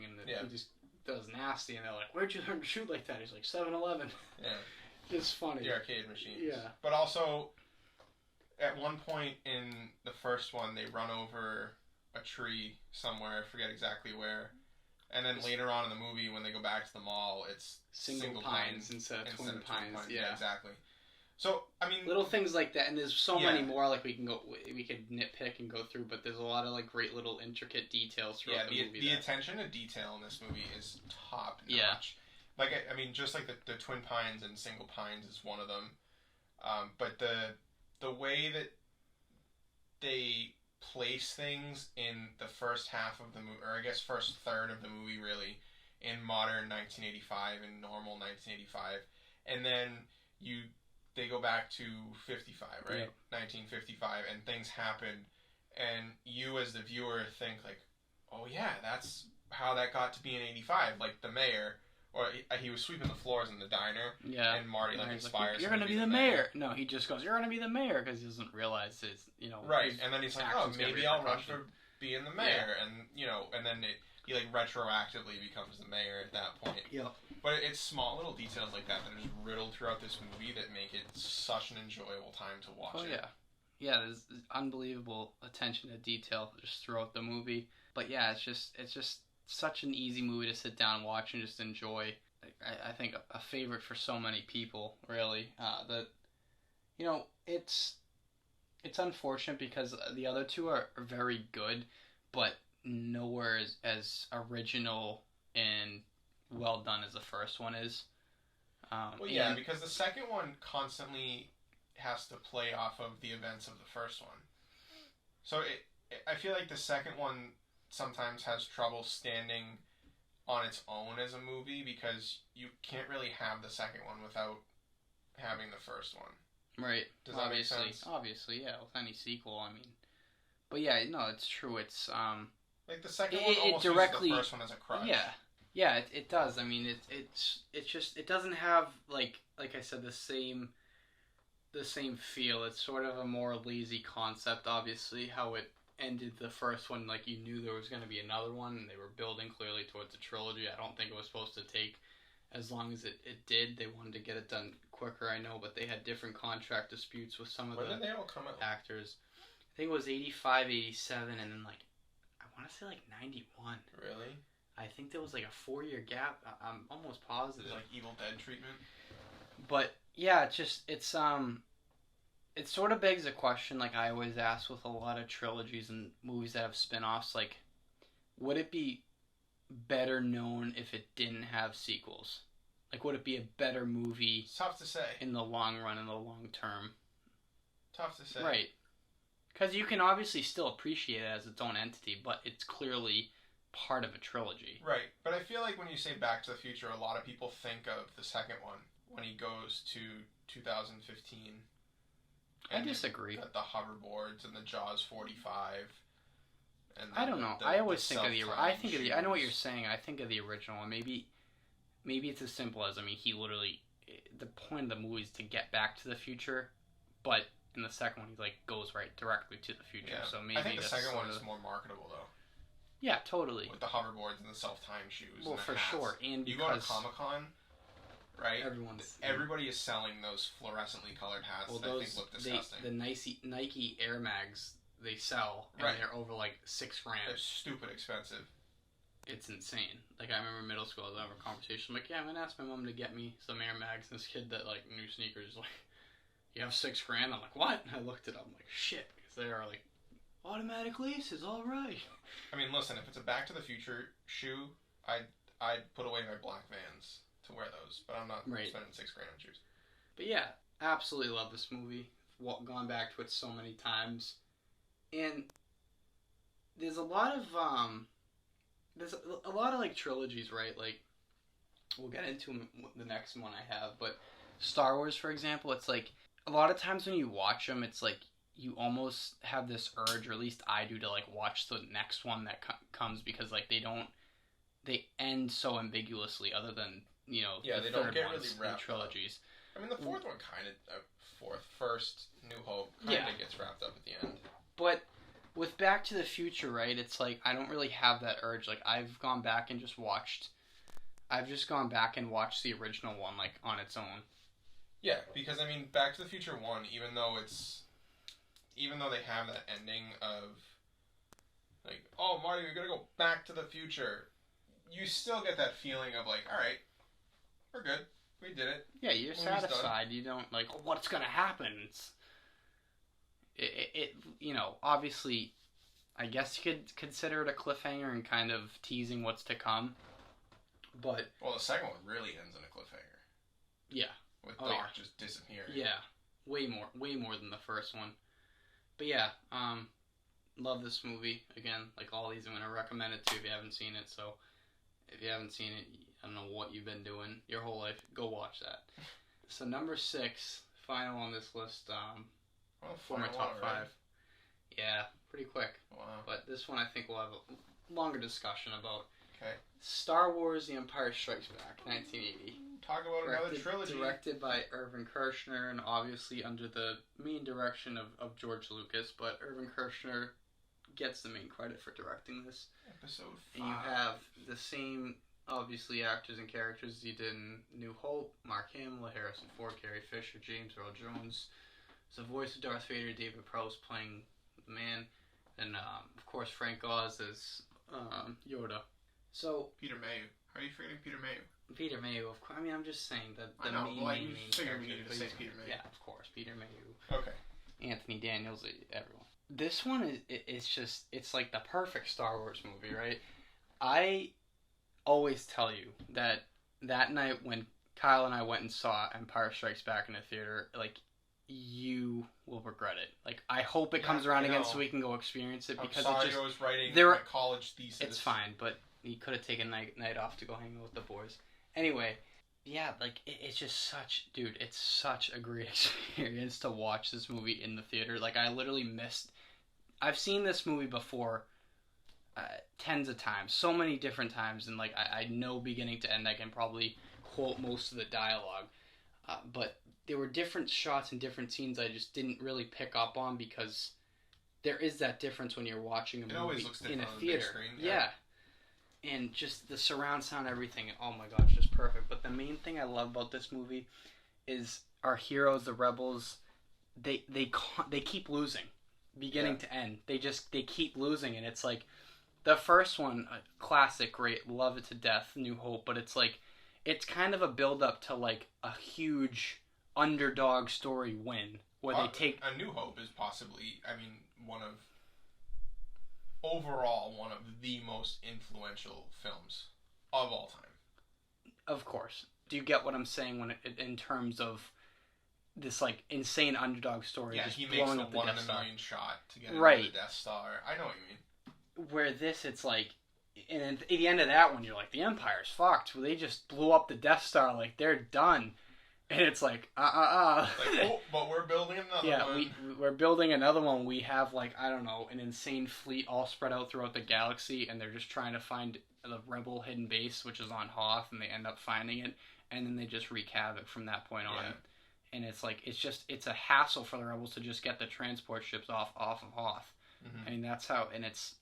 and he just does nasty, and they're like, "Where'd you learn to shoot like that?" He's like, 7-Eleven. Yeah. It's funny. The arcade machines. Yeah. But also, at one point in the first one, they run over a tree somewhere. I forget exactly where. And then later on in the movie, when they go back to the mall, it's single pines instead of twin pines. Yeah, exactly. So, I mean, little things like that, and there's so many more like we could nitpick and go through, but there's a lot of like great little intricate details throughout the movie. The attention to detail in this movie is top notch. Yeah. Like, I mean, just like the Twin Pines and Single Pines is one of them. But the way that they place things in the first half of the movie, or I guess first third of the movie, really, in modern 1985 and normal 1985, and then they go back to 55, right? Yep. 1955, and things happen, and you as the viewer think like, oh yeah, that's how that got to be in 85, like the mayor. Or he was sweeping the floors in the diner, and Marty inspires him. You're gonna be the mayor. No, he just goes, "You're gonna be the mayor," because he doesn't realize it's right. And then he's like, "Oh, maybe I'll run for being the mayor," and and then he like retroactively becomes the mayor at that point. Yeah. But it's small little details like that that are just riddled throughout this movie that make it such an enjoyable time to watch. Oh yeah, yeah. There's unbelievable attention to detail just throughout the movie. But yeah, it's just such an easy movie to sit down and watch and just enjoy. I think a favorite for so many people, really. It's unfortunate because the other two are very good, but nowhere as original and well done as the first one is. Because the second one constantly has to play off of the events of the first one. So I feel like the second one sometimes has trouble standing on its own as a movie because you can't really have the second one without having the first one. Right. Does that make sense? Obviously, yeah, with any sequel, I mean. But yeah, no, it's true. It's like the second one almost directly uses the first one as a crutch. Yeah, it does. I mean, it's just it doesn't have like I said the same feel. It's sort of a more lazy concept, obviously, how it ended the first one. Like, you knew there was going to be another one, and they were building clearly towards a trilogy. I don't think it was supposed to take as long as it did. They wanted to get it done quicker, I know, but they had different contract disputes with some of the did they all come out? Actors. I think it was 85, 87, and then like I want to say like 91. Really? I think there was like a 4-year gap. I'm almost positive. Like Evil Dead treatment. But yeah, it sort of begs a question, like I always ask with a lot of trilogies and movies that have spin-offs, like, would it be better known if it didn't have sequels? Like, would it be a better movie? It's tough to say. In the long run, in the long term. Tough to say. Right. Because you can obviously still appreciate it as its own entity, but it's clearly part of a trilogy. Right. But I feel like when you say Back to the Future, a lot of people think of the second one when he goes to 2015. I disagree. Got the hoverboards and the Jaws 45. And I don't know. I always think of the. I know what you're saying. I think of the original one. Maybe it's as simple as, I mean, he literally, the point of the movie is to get back to the future, but in the second one he like goes right directly to the future. Yeah. So maybe I think the second one is more marketable though. Yeah, totally. With the hoverboards and the self-tying shoes. Well, and the for hats. Sure. And you go to Comic-Con, right? Everybody is selling those fluorescently colored hats that I think look disgusting. The Nike Air Mags they sell, and they're over like $6,000. They're stupid expensive. It's insane. Like, I remember middle school, I was having a conversation. I'm like, yeah, I'm gonna ask my mom to get me some Air Mags. And this kid that like knew sneakers, like, you have $6,000. I'm like, what? And I looked it up. I'm like, shit, because they are like automatic leases. All right. I mean, listen, if it's a Back to the Future shoe, I'd put away my black Vans to wear those, but I'm not spending $6,000 on shoes. But yeah, absolutely love this movie. Gone back to it so many times, and there's a lot of like trilogies, right? Like, we'll get into the next one I have, but Star Wars, for example, it's like a lot of times when you watch them, it's like you almost have this urge, or at least I do, to like watch the next one that comes, because like they end so ambiguously, other than, you know, the third don't get ones really wrapped trilogies. Up. I mean, the fourth one kind of first New Hope kind of gets wrapped up at the end. But with Back to the Future, right, it's like I don't really have that urge. Like, I've gone back and just watched the original one, like, on its own. Yeah, because I mean, Back to the Future 1, even though they have that ending of like, oh, Marty, we're gonna go back to the future, you still get that feeling of like, all right, we're good, we did it. Yeah, you're satisfied. You don't like, oh, what's gonna happen? It you know, obviously, I guess you could consider it a cliffhanger and kind of teasing what's to come. But the second one really ends in a cliffhanger. Yeah. With Doc just disappearing. Yeah, way more than the first one. But yeah, love this movie. Again, like all these, I'm gonna recommend it to you if you haven't seen it. So if you haven't seen it, I don't know what you've been doing your whole life. Go watch that. So number 6, final on this list. For my top 5. Right? Yeah, pretty quick. Wow. But this one I think we'll have a longer discussion about. Okay. Star Wars: The Empire Strikes Back, 1980. Talk about another trilogy. Directed by Irvin Kershner, and obviously under the main direction of George Lucas, but Irvin Kershner gets the main credit for directing this. Episode 5. And you have the same, obviously, actors and characters as you did in New Hope: Mark Hamill, Harrison Ford, Carrie Fisher, James Earl Jones. The voice of Darth Vader, David Prowse playing the man, and of course Frank Oz as Yoda. So Peter Mayhew. How are you forgetting Peter Mayhew? Peter Mayhew, of course. I mean, I'm just saying that the main character. Peter Mayhew. Yeah, of course, Peter Mayhew. Okay. Anthony Daniels, everyone. This one it's just, it's like the perfect Star Wars movie, right? I always tell you that night when Kyle and I went and saw Empire Strikes Back in the theater, like, you will regret it. Like, I hope it comes around again so we can go experience it, because I'm sorry, I was writing my college thesis. It's fine, but you could have taken night off to go hang out with the boys. Anyway, yeah, like, it's just it's such a great experience to watch this movie in the theater. Like, I literally I've seen this movie before tens of times, so many different times, and like, I know beginning to end. I can probably quote most of the dialogue, but there were different shots and different scenes I just didn't really pick up on, because there is that difference when you're watching a movie in a theater. Screen, yeah. And just the surround sound, everything, oh my gosh, just perfect. But the main thing I love about this movie is our heroes, the rebels, they keep losing, beginning to end. They keep losing, and it's like, the first one, classic, great, love it to death, New Hope, but it's like, it's kind of a build-up to like a huge underdog story win, where they take... A New Hope is possibly, I mean, one of overall one of the most influential films of all time. Of course. Do you get what I'm saying when in terms of this like insane underdog story? Yeah, just he makes blowing the up the 1 in Death a Star. million shot to get into Right. the Death Star. I know what you mean. Where this, it's like, and at the end of that one, you're like, the Empire's fucked. Well, they just blew up the Death Star, like they're done. And it's like, Like, oh, but we're building another one. Yeah, we're building another one. We have, like, I don't know, an insane fleet all spread out throughout the galaxy, and they're just trying to find the Rebel hidden base, which is on Hoth, and they end up finding it, and then they just wreak havoc from that point on. Yeah. And it's like, it's a hassle for the Rebels to just get the transport ships off of Hoth. Mm-hmm. I mean, that's how, and it's,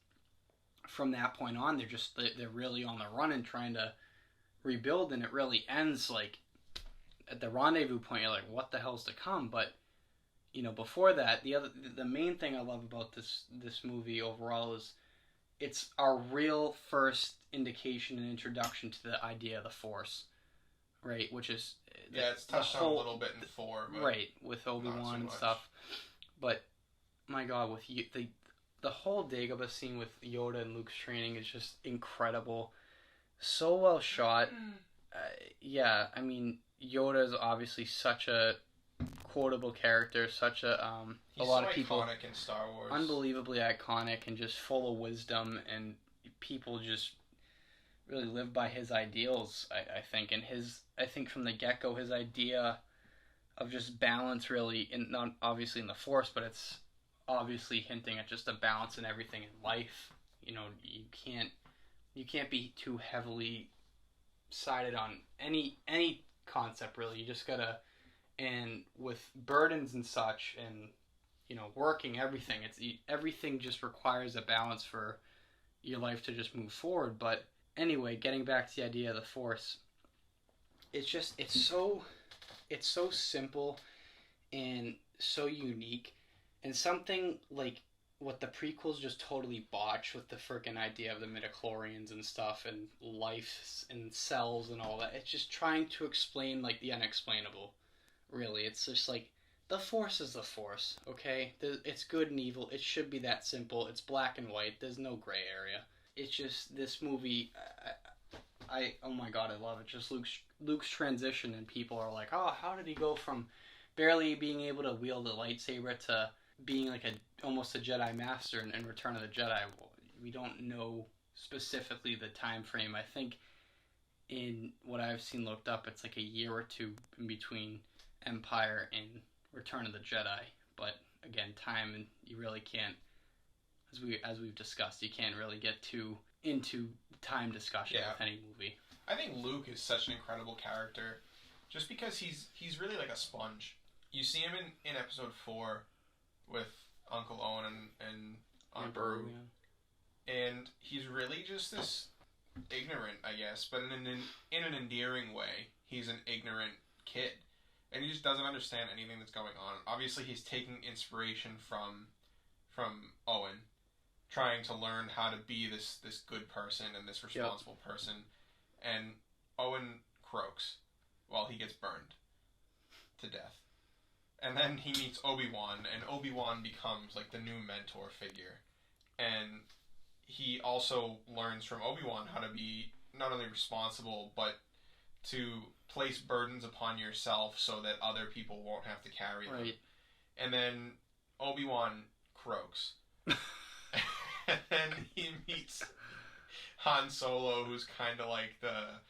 from that point on, they're really on the run and trying to rebuild, and it really ends, like, at the rendezvous point, you're like, what the hell's to come? But, you know, before that, the main thing I love about this movie overall is it's our real first indication and introduction to the idea of the Force, right? Which is it's touched on a little bit in 4, but right, with Obi-Wan and stuff. But my God, with the whole Dagobah scene with Yoda and Luke's training is just incredible, so well shot. Yeah, I mean, Yoda is obviously such a quotable character, such a lot of people, iconic in Star Wars, unbelievably iconic and just full of wisdom, and people just really live by his ideals. I think, and I think from the get go, his idea of just balance, really, not obviously in the Force, but it's obviously hinting at just a balance in everything in life. You know, you can't be too heavily sided on any concept, really. You just gotta, and with burdens and such, and, you know, working, everything just requires a balance for your life to just move forward. But anyway, getting back to the idea of the Force, it's so simple and so unique, and something like what the prequels just totally botch with the freaking idea of the midichlorians and stuff, and life and cells and all that. It's just trying to explain, like, the unexplainable, really. It's just like, the Force is the Force, okay? It's good and evil. It should be that simple. It's black and white. There's no gray area. It's just, this movie, oh my God, I love it. Just Luke's transition, and people are like, oh, how did he go from barely being able to wield a lightsaber to being like almost a Jedi Master in Return of the Jedi? We don't know specifically the time frame. I think in what I've seen looked up, it's like a year or two in between Empire and Return of the Jedi. But again, time, and you really can't, as we've discussed, you can't really get too into time discussion with any movie. I think Luke is such an incredible character, just because he's really like a sponge. You see him in episode 4 with Uncle Owen and Aunt Beru, and he's really just this ignorant, I guess, but in an endearing way. He's an ignorant kid, and he just doesn't understand anything that's going on. Obviously, he's taking inspiration from Owen, trying to learn how to be this good person and this responsible person, and Owen croaks while he gets burned to death. And then he meets Obi-Wan, and Obi-Wan becomes like the new mentor figure. And he also learns from Obi-Wan how to be not only responsible, but to place burdens upon yourself so that other people won't have to carry them. Right. And then Obi-Wan croaks. And then he meets Han Solo, who's kind of like the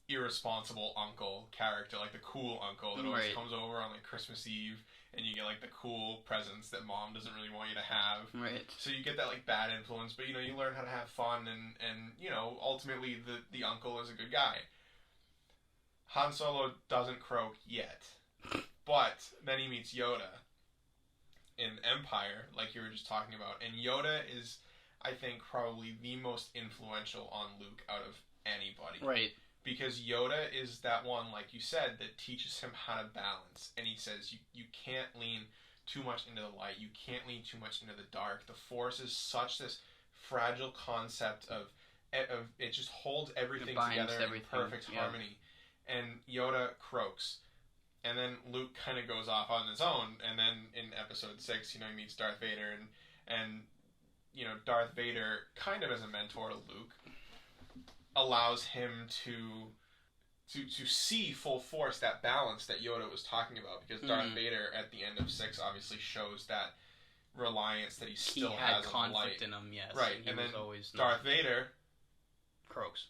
irresponsible uncle character, like the cool uncle that always comes over on like Christmas Eve, and you get like the cool presents that mom doesn't really want you to have. Right. So you get that like bad influence, but you know, you learn how to have fun, and you know, ultimately the uncle is a good guy. Han Solo doesn't croak yet, but then he meets Yoda in Empire, like you were just talking about, and Yoda is, I think, probably the most influential on Luke out of anybody. Right. Because Yoda is that one, like you said, that teaches him how to balance. And he says, you can't lean too much into the light. You can't lean too much into the dark. The Force is such this fragile concept of it just holds everything together in perfect harmony. And Yoda croaks. And then Luke kind of goes off on his own. And then in episode 6, you know, he meets Darth Vader. And, Darth Vader, kind of as a mentor to Luke, allows him to see full force that balance that Yoda was talking about. Because Darth Vader, at the end of 6, obviously shows that reliance that he still has on the light. Conflict in him, yes. Right, and then Darth Vader croaks.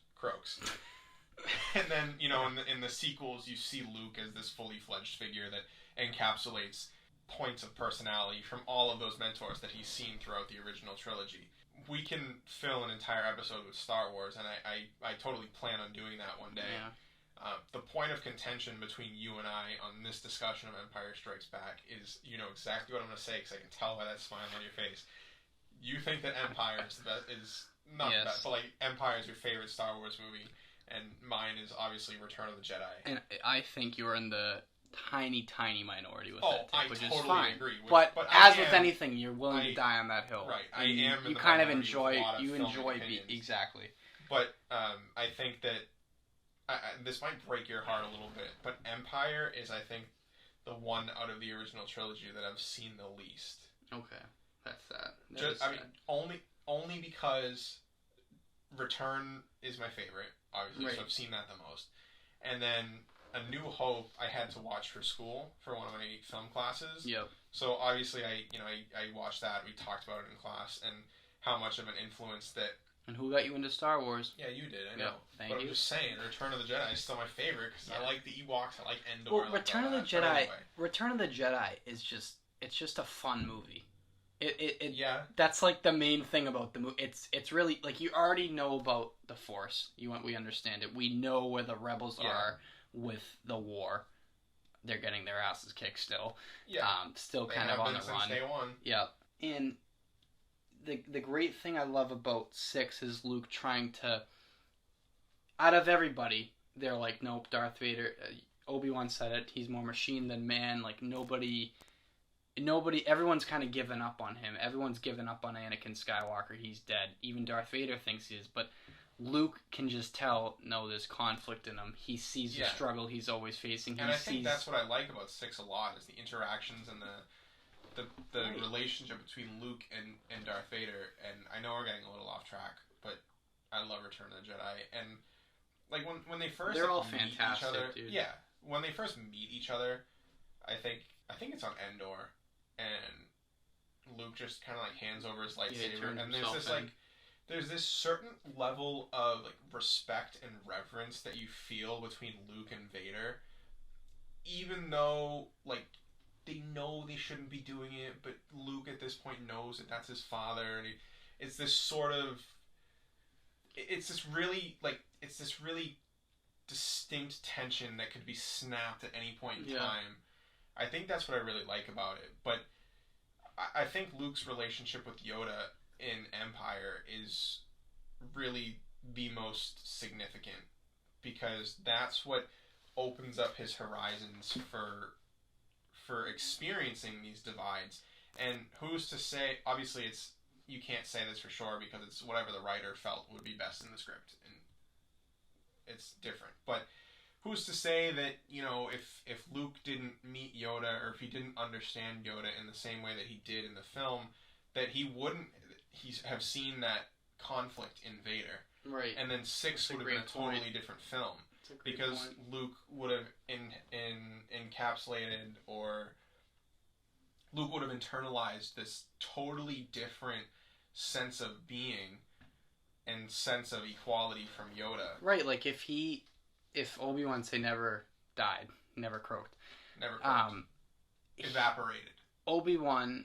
And then, in the sequels, you see Luke as this fully fledged figure that encapsulates points of personality from all of those mentors that he's seen throughout the original trilogy. We can fill an entire episode with Star Wars, and I totally plan on doing that one day. Yeah. The point of contention between you and I on this discussion of Empire Strikes Back is, exactly what I'm going to say, because I can tell by that smile on your face. You think that Empire is not the best, but Empire is your favorite Star Wars movie, and mine is obviously Return of the Jedi. And I think you're in the tiny minority with that take, which totally is fine. Agree. But as with anything, you're willing to die on that hill. Right, I am. You kind of enjoy. You enjoy exactly. But I think that this might break your heart a little bit, but Empire is, I think, the one out of the original trilogy that I've seen the least. Okay, that's sad. Only because Return is my favorite, obviously, right. So I've seen that the most. And then A New Hope I had to watch for school for one of my film classes. Yep. So obviously I watched that. We talked about it in class and how much of an influence that. And who got you into Star Wars? Yeah, you did. I know. Thank you. I'm just saying, Return of the Jedi is still my favorite because I like the Ewoks. I like Endor. Well, Return of the Jedi. Return of the Jedi is just a fun movie. Yeah. That's like the main thing about the movie. It's really like you already know about the Force. We understand it. We know where the rebels are with the war. They're getting their asses kicked still. Yeah. Still kind of on the run. Day one. Yeah. And the great thing I love about 6 is Luke trying to. Out of everybody, they're like, nope, Darth Vader. Obi-Wan said it. He's more machine than man. Like nobody. Everyone's kind of given up on him. Everyone's given up on Anakin Skywalker. He's dead. Even Darth Vader thinks he is. But Luke can just tell, no, there's conflict in him. He sees the struggle he's always facing. And I think that's what I like about 6 a lot, is the interactions and the relationship between Luke and Darth Vader. And I know we're getting a little off track, but I love Return of the Jedi. And like when they first they're all meet fantastic, each other, dude. Yeah, when they first meet each other, I think it's on Endor. And Luke just kind of like hands over his lightsaber, and there's this certain level of like respect and reverence that you feel between Luke and Vader, even though like they know they shouldn't be doing it, but Luke at this point knows that that's his father, and it's this really distinct tension that could be snapped at any point in time. I think that's what I really like about it. But I think Luke's relationship with Yoda in Empire is really the most significant, because that's what opens up his horizons for experiencing these divides. And who's to say, obviously you can't say this for sure because it's whatever the writer felt would be best in the script, and it's different. But who's to say that, if Luke didn't meet Yoda, or if he didn't understand Yoda in the same way that he did in the film, that he wouldn't have seen that conflict in Vader. Right. And then 6 would have been a totally different film. Because Luke would have encapsulated, or Luke would have internalized this totally different sense of being and sense of equality from Yoda. Right, like if Obi-Wan never died, never croaked. Evaporated. Obi-Wan,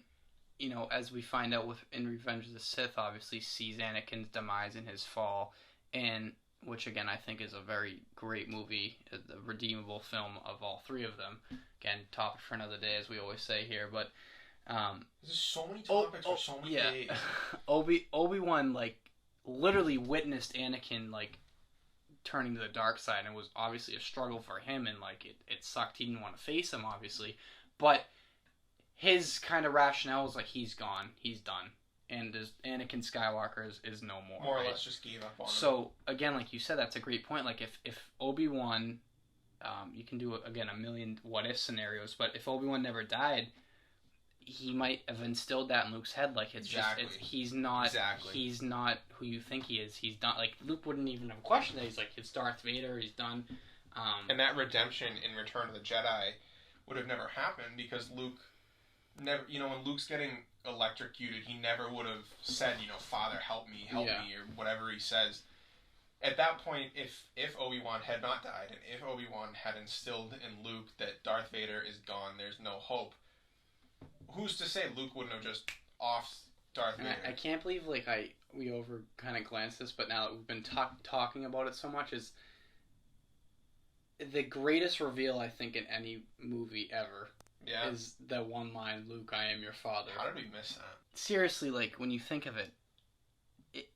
as we find out in Revenge of the Sith, obviously sees Anakin's demise and his fall, and which again I think is a very great movie, the redeemable film of all 3 of them. Again, topic for another day, as we always say here, but there's so many topics for so many days. Obi-Wan literally witnessed Anakin turning to the dark side, and it was obviously a struggle for him, and it sucked. He didn't want to face him, obviously, but his kind of rationale was he's gone, he's done, and Anakin Skywalker is no more. More or less just gave up on him. So again, like you said, that's a great point. If Obi-Wan, you can do again a million what if scenarios, but if Obi-Wan never died, he might have instilled that in Luke's head. Like, it's Exactly. just, he's not who you think he is. He's not, like, Luke wouldn't even have questioned it. He's like, it's Darth Vader, he's done. And that redemption in Return of the Jedi would have never happened because Luke never, when Luke's getting electrocuted, he never would have said, Father, help me, or whatever he says. At that point, if Obi-Wan had not died, and if Obi-Wan had instilled in Luke that Darth Vader is gone, there's no hope, who's to say Luke wouldn't have just offed Darth Vader? I can't believe, we over kind of glanced this, but now that we've been talking about it so much, is the greatest reveal, I think, in any movie ever. Yeah. Is the one line, Luke, I am your father. How did we miss that? Seriously, when you think of it,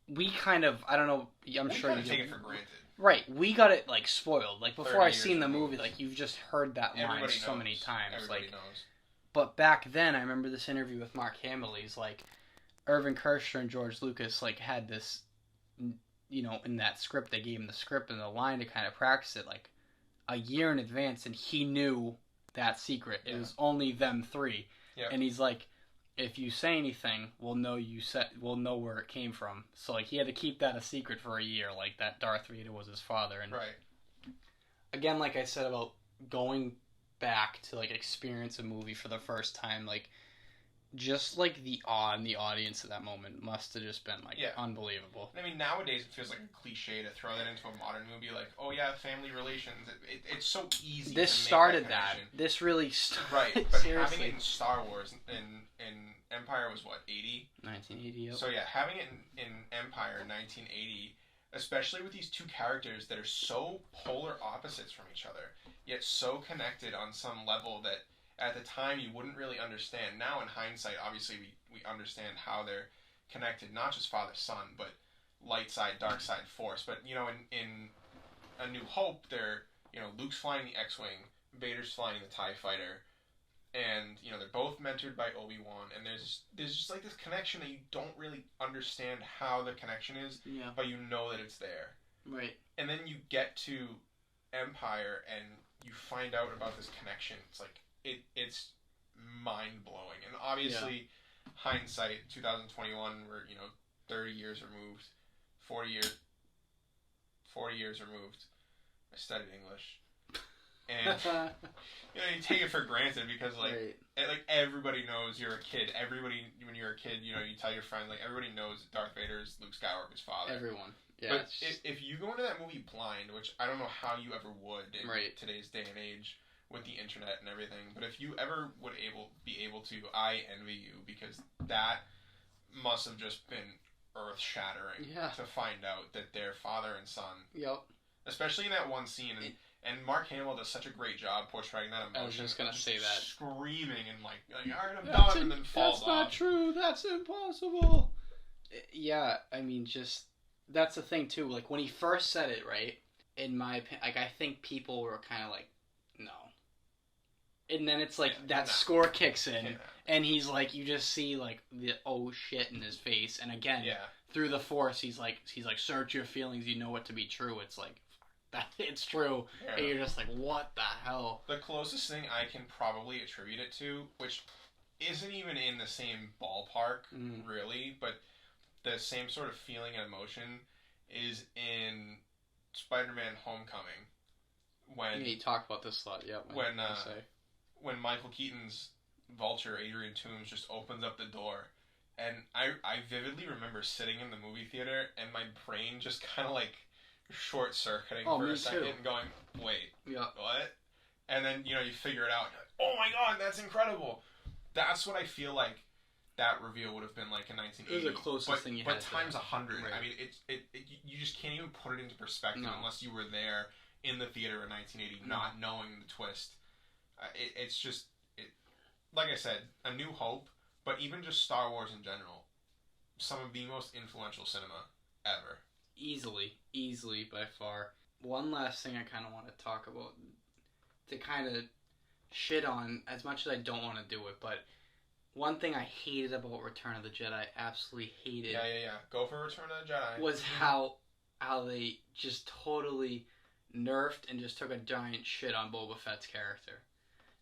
we kind of, I don't know, I'm sure you take it for granted. Right, we got it, spoiled. Before I seen the movie, you've just heard that line so many times. Everybody knows. But back then, I remember this interview with Mark Hamill. He's like, Irvin Kershner and George Lucas, had this, in that script, they gave him the script and the line to kind of practice it, a year in advance, and he knew that secret. It was only them three. Yep. And he's like, if you say anything, we'll know where it came from. So he had to keep that a secret for a year, that Darth Vader was his father. And right. Again, like I said about going back to experience a movie for the first time, just the awe in the audience at that moment must have just been unbelievable. I mean, nowadays it feels like a cliche to throw that into a modern movie, oh yeah, family relations. It's so easy. This to make started that. This really started. Right, but seriously. having it in Star Wars in Empire was what, 80? 1980. Yep. So yeah, having it in Empire in 1980, especially with these two characters that are so polar opposites from each other, yet so connected on some level that at the time you wouldn't really understand. Now in hindsight, obviously we understand how they're connected, not just father-son, but light side, dark side force. But, in A New Hope, they're, Luke's flying the X-Wing, Vader's flying the TIE Fighter, and, they're both mentored by Obi-Wan, and there's just this connection that you don't really understand how the connection is, but you know that it's there. Right. And then you get to Empire, and you find out about this connection. It's it's mind-blowing. And obviously, hindsight, 2021, we're, 30 years removed, 40 years removed. I studied English. And, you take it for granted because, right. Everybody knows you're a kid. Everybody, when you're a kid, you tell your friends, everybody knows that Darth Vader is Luke Skywalker's father. Everyone. Yeah. But if you go into that movie blind, which I don't know how you ever would in today's day and age, with the internet and everything, but if you ever would be able to, I envy you, because that must have just been earth-shattering to find out that they're father and son. Yep. Especially in that one scene, and Mark Hamill does such a great job portraying that emotion. I was just gonna say that. Screaming and all right, I'm done, and then falls off. That's not true. That's impossible. Yeah, I mean, that's the thing too. When he first said it, right? In my opinion, I think people were kind of no. And then it's that score kicks in, and he's you just see the oh shit in his face, and again, through the Force, he's like, search your feelings, you know it to be true. It's that it's true, and you're just what the hell? The closest thing I can probably attribute it to, which isn't even in the same ballpark, really, but the same sort of feeling and emotion is in Spider-Man: Homecoming. When you talk about this a lot, when Michael Keaton's Vulture, Adrian Toomes, just opens up the door, and I vividly remember sitting in the movie theater and my brain just kind of short-circuiting for a second and going, wait, what? And then, you figure it out, and you're oh my god, that's incredible! That's what I feel that reveal would have been in 1980. It was the closest thing you had. But times 100. Right. I mean, you just can't even put it into perspective unless you were there in the theater in 1980, not knowing the twist. It's just, like I said, A New Hope, but even just Star Wars in general, some of the most influential cinema ever. Easily by far. One last thing I kind of want to talk about, to kind of shit on, as much as I don't want to do it, but one thing I hated about Return of the Jedi, absolutely hated. Yeah. Go for Return of the Jedi. Was how they just totally nerfed and just took a giant shit on Boba Fett's character.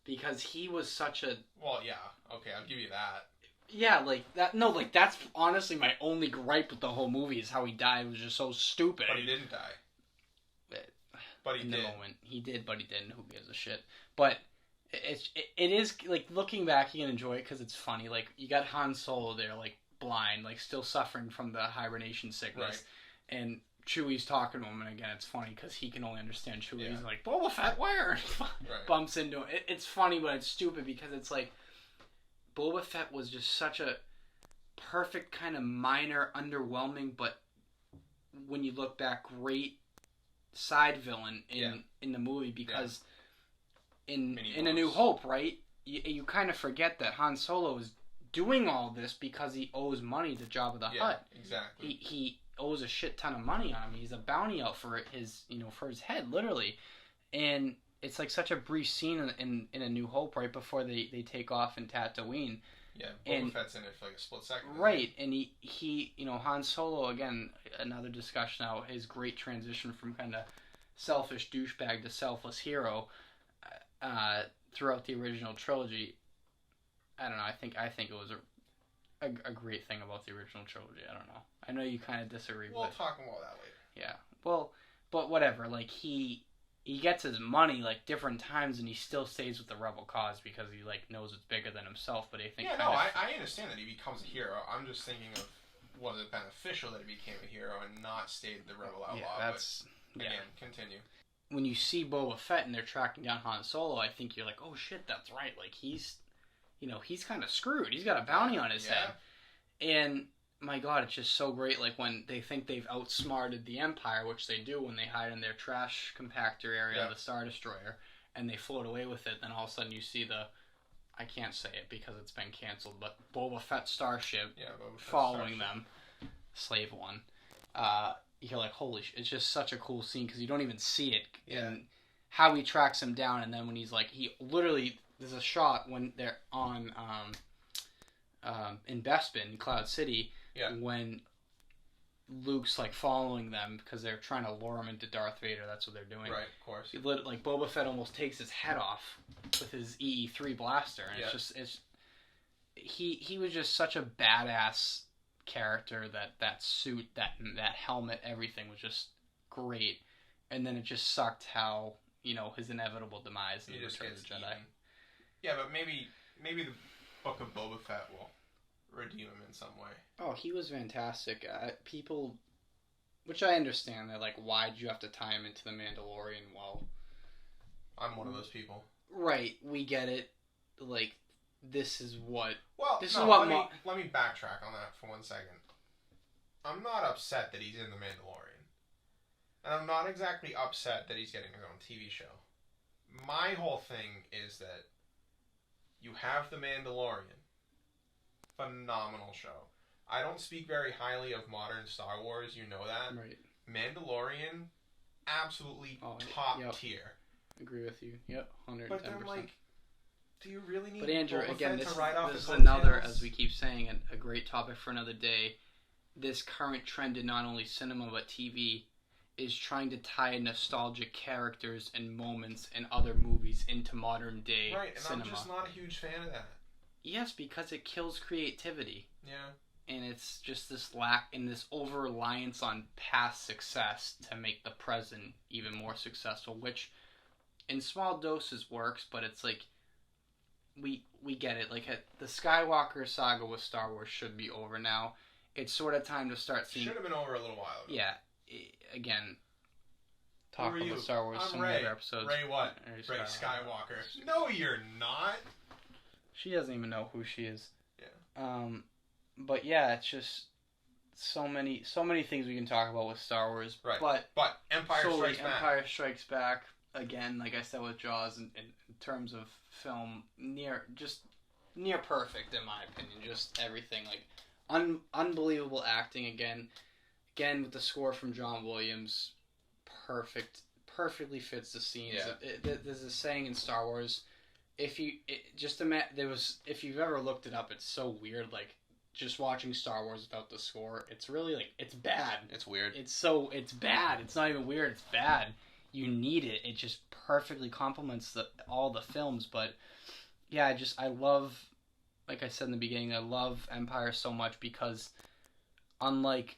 because he was such a... Well, yeah. Okay, I'll give you that. Yeah, like, that. No, like, that's honestly my only gripe with the whole movie is how he died. It was just so stupid. But he didn't die. But he in did. the moment. He did, but he didn't. Who gives a shit? But it is, like, looking back, you can enjoy it because it's funny. Like, you got Han Solo there, like, blind, like, still suffering from the hibernation sickness. Right. And Chewie's talking to him, and again, it's funny because he can only understand Chewie. Yeah. He's like, Boba Fett, where? Right. Bumps into him. It's funny, but it's stupid because it's like, Boba Fett was just such a perfect kind of minor, underwhelming, but when you look back, great side villain in the movie because in A New Hope, right, you kind of forget that Han Solo is doing all this because he owes money to Jabba the Hutt. Exactly. He owes a shit ton of money on him. He's a bounty out for his, for his head, literally. And it's like such a brief scene in A New Hope right before they take off in Tatooine. Yeah, Boba Fett's in it for like a split second. Right, and he Han Solo, again, another discussion now, his great transition from kind of selfish douchebag to selfless hero throughout the original trilogy. I don't know, I think it was a great thing about the original trilogy. I don't know. I know you kind of disagree. We'll talk about that later. Yeah, well, but whatever, like, he gets his money, like, different times, and he still stays with the rebel cause because he, like, knows it's bigger than himself, but I think... Yeah, no, I understand that he becomes a hero. I'm just thinking of, was it beneficial that he became a hero and not stayed the rebel outlaw? Yeah, that's... But, again, continue. When you see Boba Fett and they're tracking down Han Solo, I think you're like, oh shit, that's right. Like, he's kind of screwed. He's got a bounty on his head. And... my God, it's just so great, like, when they think they've outsmarted the Empire, which they do when they hide in their trash compactor area of the Star Destroyer, and they float away with it, then all of a sudden you see I can't say it because it's been canceled, but Boba Fett starship following them, Slave One. You're like, holy shit, it's just such a cool scene, because you don't even see it, and how he tracks him down, and then when he's like, he literally, there's a shot when they're on, in Bespin, Cloud City, when Luke's like following them because they're trying to lure him into Darth Vader. That's what they're doing. Right, of course. Like, Boba Fett almost takes his head off with his EE3 blaster, and he was just such a badass character. That suit, that helmet, everything was just great. And then it just sucked how his inevitable demise in the Return of the Jedi. Yeah, but maybe the Book of Boba Fett will redeem him in some way. Oh, he was fantastic. People, which I understand, they're like, why'd you have to tie him into the Mandalorian? Well, I'm one of those people. Right, we get it. Like, this is what... Let me backtrack on that for 1 second. I'm not upset that he's in the Mandalorian. And I'm not exactly upset that he's getting his own TV show. My whole thing is that you have the Mandalorian. Phenomenal show. I don't speak very highly of modern Star Wars, you know that. Right. Mandalorian, absolutely top tier. Agree with you. Yep, 110%. But then, like, do you really need Andrew, Boba again, Fett to ride off this his is another, tails? as we keep saying, a great topic for another day. This current trend in not only cinema but TV is trying to tie nostalgic characters and moments and other movies into modern day cinema. I'm just not a huge fan of that. Yes, because it kills creativity. Yeah. And it's just this lack and this over-reliance on past success to make the present even more successful, which in small doses works, but it's like, we get it. Like, the Skywalker saga with Star Wars should be over now. It's sort of time to start seeing... Should have been over a little while ago. Yeah. Again, talk about Star Wars some Ray. other episodes. Ray what? Ray Skywalker. No, you're not. She doesn't even know who she is. Yeah. But yeah, it's just so many things we can talk about with Star Wars. Right. But Empire Strikes Back. Empire Strikes Back, again, like I said with Jaws, in terms of film, near perfect in my opinion. Just everything, like unbelievable acting again with the score from John Williams, perfectly fits the scenes. Yeah. There's a saying in Star Wars. If you've ever looked it up, it's so weird. Like, just watching Star Wars without the score, it's really, like, it's bad. It's weird. It's bad. It's not even weird. It's bad. you need it. It just perfectly complements all the films. But yeah, I love, like I said in the beginning, I love Empire so much because unlike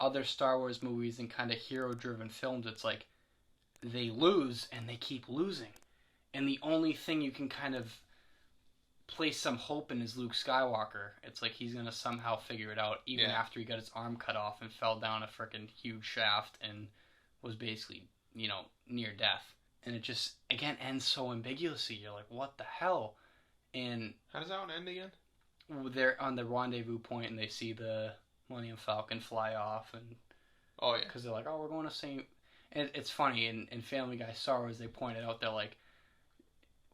other Star Wars movies and kind of hero-driven films, it's like they lose and they keep losing. And the only thing you can kind of place some hope in is Luke Skywalker. It's like he's going to somehow figure it out, even after he got his arm cut off and fell down a freaking huge shaft and was basically, near death. And it just, again, ends so ambiguously. You're like, what the hell? And how does that one end again? They're on the rendezvous point and they see the Millennium Falcon fly off. And oh, yeah. Because they're like, oh, we're going to St. And it's funny, in Family Guy Star Wars, they pointed out, they're like,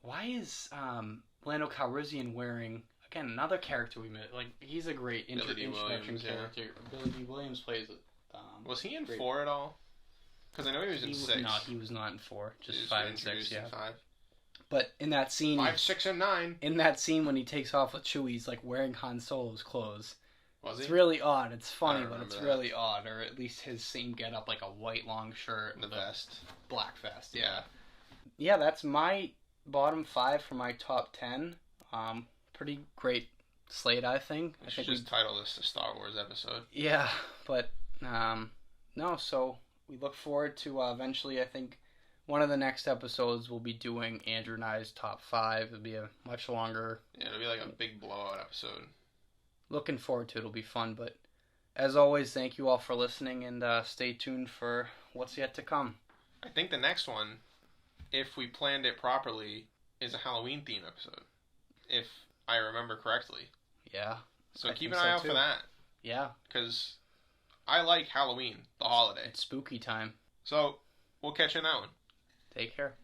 why is Lando Calrissian wearing, again, another character we met, like, he's a great introduction character. Yeah. Billy D. Williams plays it. Was he in 4 at all? Because I know he was in 6. No, he was not in 4. Just 5 and 6, yeah. 5. But in that scene... 5, 6, and 9. In that scene when he takes off with Chewie, he's, like, wearing Han Solo's clothes. Was he? It's really odd. It's funny, but it's really odd. Or at least his same get-up, like a white long shirt. The vest. Black vest, yeah. Yeah, that's my bottom 5 for my top 10. Pretty great slate, I think. I should just title this the Star Wars episode. Yeah, but no, so we look forward to eventually, I think, one of the next episodes we'll be doing Andrew and I's top 5. It'll be a much longer... Yeah, it'll be like a big blowout episode. Looking forward to it. It'll be fun, but as always, thank you all for listening, and stay tuned for what's yet to come. I think the next one, if we planned it properly, is a Halloween theme episode. If I remember correctly. Yeah. So keep an eye out for that. Yeah. Because I like Halloween, the holiday. It's spooky time. So we'll catch you in that one. Take care.